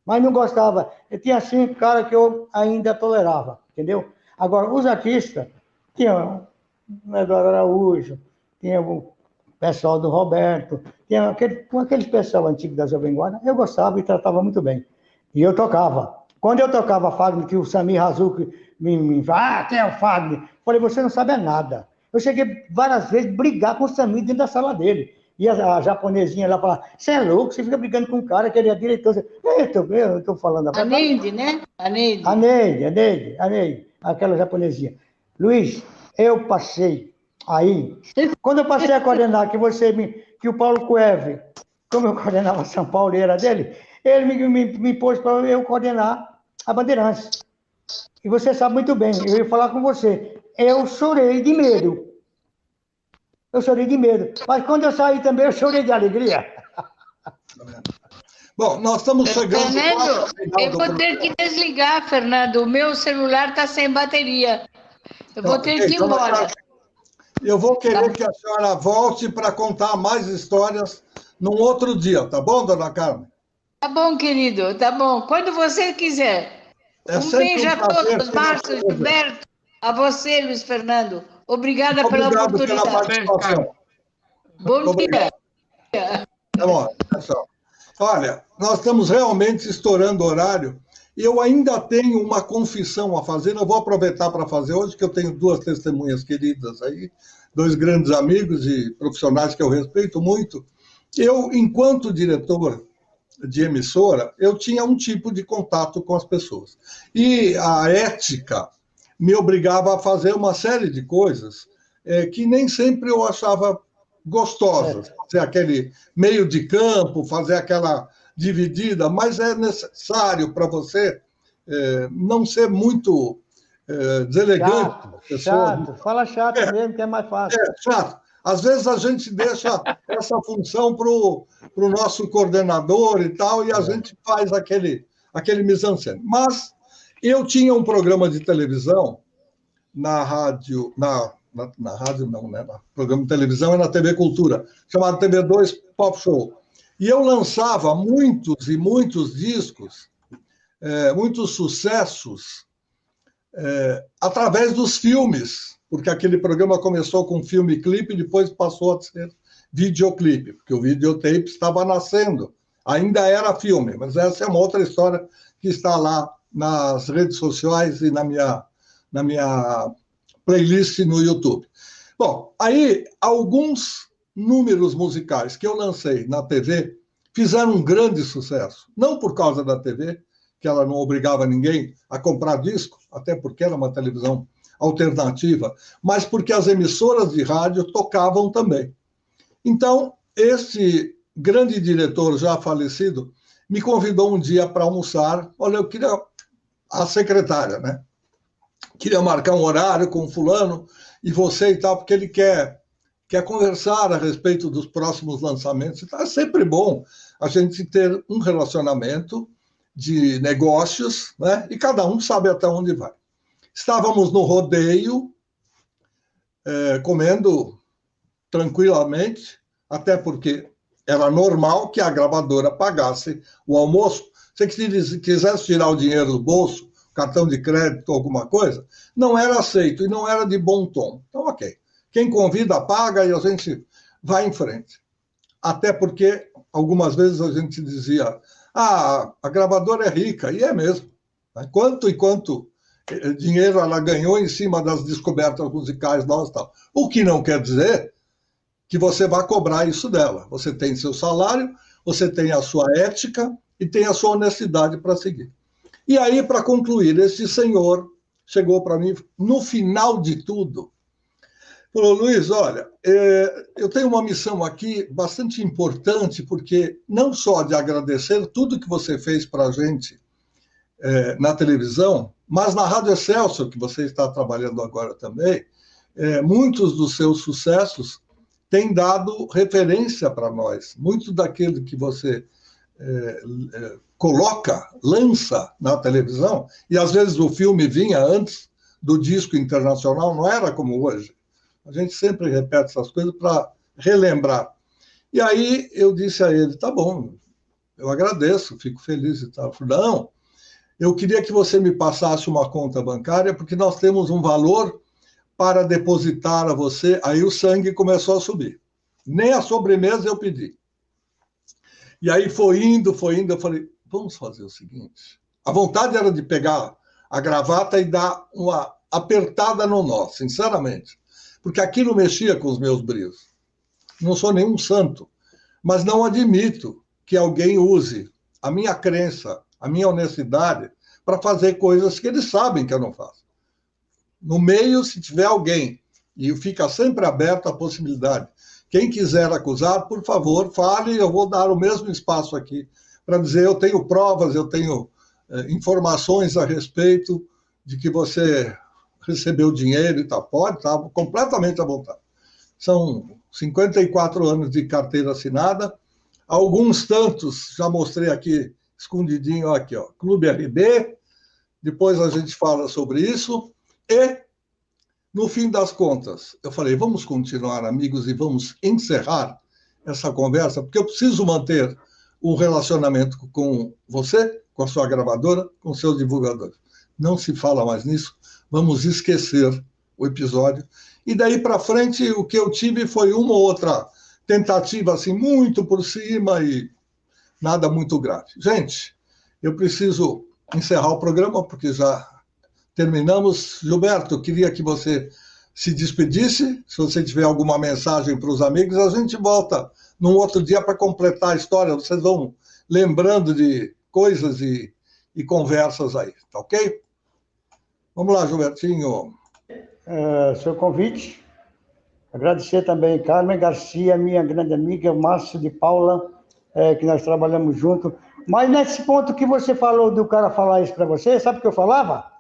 Mas não gostava. Eu tinha 5 caras que eu ainda tolerava, entendeu? Agora, os artistas, tinha o Eduardo Araújo, tinha o pessoal do Roberto, tinha aquele pessoal antigo da Jovem Guarda, eu gostava e tratava muito bem. E eu tocava. Quando eu tocava Fagner, que o Samir Razuki me falava, quem é o Fagner? Falei, você não sabe nada. Eu cheguei várias vezes brigar com o Samir dentro da sala dele. E a japonesinha lá falava, você é louco, você fica brigando com um cara que ele é diretor. Eu estou falando... A Neide, né? A Neide, aquela japonesinha. Luiz, eu passei aí, quando eu passei a coordenar, que o Paulo Cueve, como eu coordenava São Paulo e era dele, ele me pôs para eu coordenar a Bandeirantes. E você sabe muito bem, eu ia falar com você, eu chorei de medo. Mas quando eu saí também, eu chorei de alegria. Bom, nós estamos chegando... Fernando, eu vou ter que desligar, Fernando. O meu celular está sem bateria. Eu vou ter que ir embora. Eu vou querer que a senhora volte para contar mais histórias num outro dia, tá bom, dona Carmen? Tá bom, querido, tá bom. Quando você quiser. Um beijo a todos, Márcio, Gilberto, a você, Luiz Fernando. Obrigada pela oportunidade. Pela participação. Bom dia. Tá bom, pessoal. Olha, nós estamos realmente estourando o horário e eu ainda tenho uma confissão a fazer. Eu vou aproveitar para fazer hoje, que eu tenho duas testemunhas queridas aí, dois grandes amigos e profissionais que eu respeito muito. Eu, enquanto diretor de emissora, eu tinha um tipo de contato com as pessoas. E a ética me obrigava a fazer uma série de coisas que nem sempre eu achava gostosas. Fazer aquele meio de campo, fazer aquela dividida, mas é necessário para você não ser muito deselegante. Chato. Fala chato mesmo, que é mais fácil. Chato. Às vezes a gente deixa essa função para o nosso coordenador e tal, e a gente faz aquele mise-en-scène. Mas eu tinha um programa de televisão na rádio, na rádio não, né? No programa de televisão e na TV Cultura, chamado TV2 Pop Show. E eu lançava muitos e muitos discos, muitos sucessos, através dos filmes, porque aquele programa começou com filme-clipe e depois passou a ser videoclipe, porque o videotape estava nascendo. Ainda era filme, mas essa é uma outra história que está lá nas redes sociais e na minha playlist no YouTube. Bom, aí alguns números musicais que eu lancei na TV fizeram um grande sucesso. Não por causa da TV, que ela não obrigava ninguém a comprar disco, até porque era uma televisão alternativa, mas porque as emissoras de rádio tocavam também. Então, esse grande diretor já falecido me convidou um dia para almoçar. Olha, eu queria... A secretária, né? Queria marcar um horário com fulano e você e tal, porque ele quer conversar a respeito dos próximos lançamentos. Então, é sempre bom a gente ter um relacionamento de negócios, né? E cada um sabe até onde vai. Estávamos no rodeio, comendo tranquilamente, até porque era normal que a gravadora pagasse o almoço. Se você quisesse tirar o dinheiro do bolso, cartão de crédito, alguma coisa, não era aceito e não era de bom tom. Então, ok. Quem convida, paga e a gente vai em frente. Até porque, algumas vezes, a gente dizia, a gravadora é rica, e é mesmo. Quanto e quanto dinheiro ela ganhou em cima das descobertas musicais nossas e tal. O que não quer dizer que você vai cobrar isso dela. Você tem seu salário, você tem a sua ética e tem a sua honestidade para seguir. E aí, para concluir, esse senhor chegou para mim, no final de tudo, falou, Luiz, olha, eu tenho uma missão aqui bastante importante, porque não só de agradecer tudo que você fez para a gente na televisão, mas na Rádio Excelsior, que você está trabalhando agora também, muitos dos seus sucessos têm dado referência para nós. Muito daquilo que você coloca, lança na televisão, e às vezes o filme vinha antes do disco internacional, não era como hoje. A gente sempre repete essas coisas para relembrar. E aí eu disse a ele, tá bom, eu agradeço, fico feliz e tal. Eu falei, não, eu queria que você me passasse uma conta bancária, porque nós temos um valor para depositar a você. Aí o sangue começou a subir. Nem a sobremesa eu pedi. E aí foi indo, eu falei, vamos fazer o seguinte. A vontade era de pegar a gravata e dar uma apertada no nó, sinceramente. Porque aquilo mexia com os meus brios. Não sou nenhum santo, mas não admito que alguém use a minha crença, a minha honestidade, para fazer coisas que eles sabem que eu não faço. No meio, se tiver alguém, e fica sempre aberta a possibilidade, quem quiser acusar, por favor, fale, eu vou dar o mesmo espaço aqui para dizer, eu tenho provas, eu tenho informações a respeito de que você recebeu dinheiro e tal. Pode, tá completamente à vontade. São 54 anos de carteira assinada, alguns tantos, já mostrei aqui, escondidinho aqui, ó, Clube RB, depois a gente fala sobre isso, e, no fim das contas, eu falei, vamos continuar amigos e vamos encerrar essa conversa, porque eu preciso manter um relacionamento com você, com a sua gravadora, com seus divulgadores. não se fala mais nisso, vamos esquecer o episódio. E daí para frente, o que eu tive foi uma ou outra tentativa, assim, muito por cima e nada muito grave. Gente, eu preciso encerrar o programa, porque já terminamos. Gilberto, queria que você se despedisse. Se você tiver alguma mensagem para os amigos, a gente volta num outro dia para completar a história. Vocês vão lembrando de coisas e conversas aí, tá ok? Vamos lá, Gilbertinho. Seu convite. Agradecer também Carmen Garcia, minha grande amiga, Márcio de Paula, que nós trabalhamos junto. Mas nesse ponto que você falou do cara falar isso para você, sabe o que eu falava?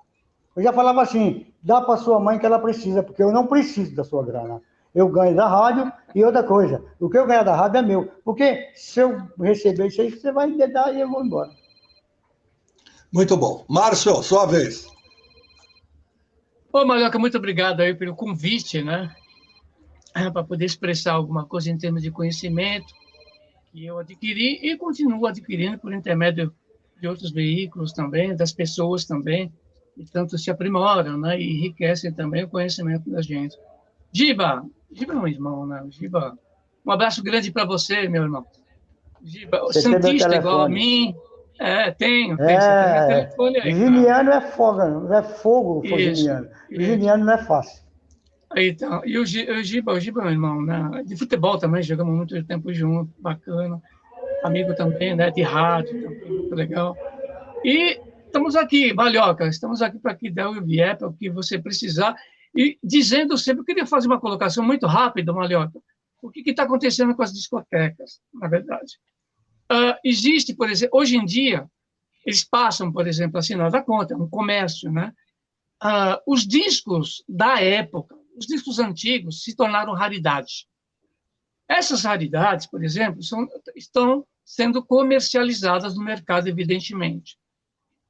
Eu já falava assim, dá para sua mãe que ela precisa, porque eu não preciso da sua grana. Eu ganho da rádio e outra coisa, o que eu ganhar da rádio é meu. Porque se eu receber isso aí, você vai me dar e eu vou embora. Muito bom. Márcio, sua vez. Ô, Malhoca, muito obrigado aí pelo convite, né? Para poder expressar alguma coisa em termos de conhecimento que eu adquiri e continuo adquirindo por intermédio de outros veículos também, das pessoas também, e tanto se aprimoram, né? E enriquecem também o conhecimento da gente. Giba é um irmão, né? Giba, um abraço grande para você, meu irmão. Giba, santista igual a mim. Tenho. Você tem meu telefone aí, virginiano é fogo, virginiano. Virginiano não é fácil. Então, e o Giba, meu irmão, né? De futebol também, jogamos muito tempo junto, bacana. Amigo também, né? De rádio também, muito legal. E estamos aqui, Malhoca, estamos aqui para que der o vier, para o que você precisar. E dizendo sempre, eu queria fazer uma colocação muito rápida, Malhoca. O que está acontecendo com as discotecas, na verdade? Existe, por exemplo, hoje em dia, eles passam, por exemplo, assinada a conta, um comércio, né? Os discos da época, os discos antigos, se tornaram raridade. Essas raridades, por exemplo, estão sendo comercializadas no mercado, evidentemente.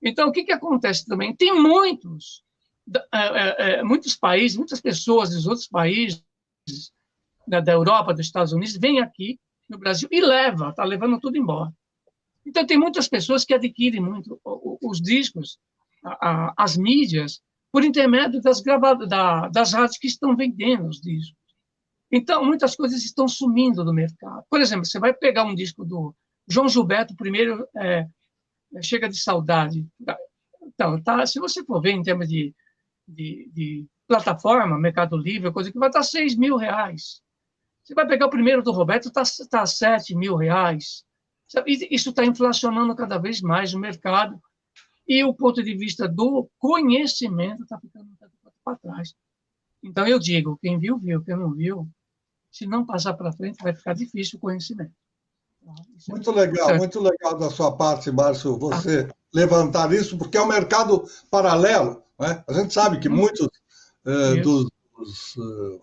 Então, o que acontece também? Tem muitos países, muitas pessoas dos outros países, da Europa, dos Estados Unidos, vêm aqui no Brasil e está levando tudo embora. Então, tem muitas pessoas que adquirem muito os discos, as mídias, por intermédio das rádios que estão vendendo os discos. Então, muitas coisas estão sumindo do mercado. Por exemplo, você vai pegar um disco do João Gilberto, primeiro, Chega de Saudade. Então, se você for ver em termos de plataforma, Mercado Livre, coisa que vai estar R$6.000. Você vai pegar o primeiro do Roberto, está R$7.000. Isso está inflacionando cada vez mais o mercado e o ponto de vista do conhecimento está ficando para trás. Então, eu digo, quem viu, viu. Quem não viu, se não passar para frente, vai ficar difícil o conhecimento. Muito legal da sua parte, Márcio, você levantar isso, porque é um mercado paralelo, né? A gente sabe que muitos dos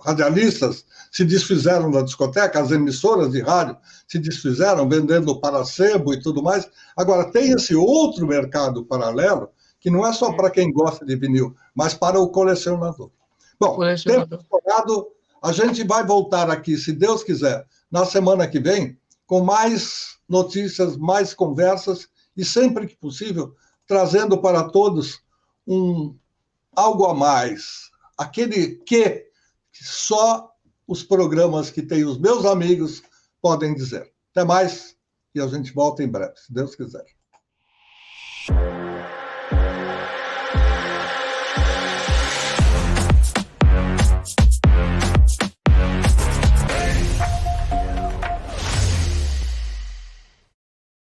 radialistas se desfizeram da discoteca, as emissoras de rádio se desfizeram, vendendo para sebo e tudo mais. Agora, tem esse outro mercado paralelo, que não é só para quem gosta de vinil, mas para o colecionador. Bom, tempo estourado, a gente vai voltar aqui, se Deus quiser, na semana que vem, com mais notícias, mais conversas, e sempre que possível, trazendo para todos algo a mais. Aquele que só os programas que têm os meus amigos podem dizer. Até mais, e a gente volta em breve, se Deus quiser.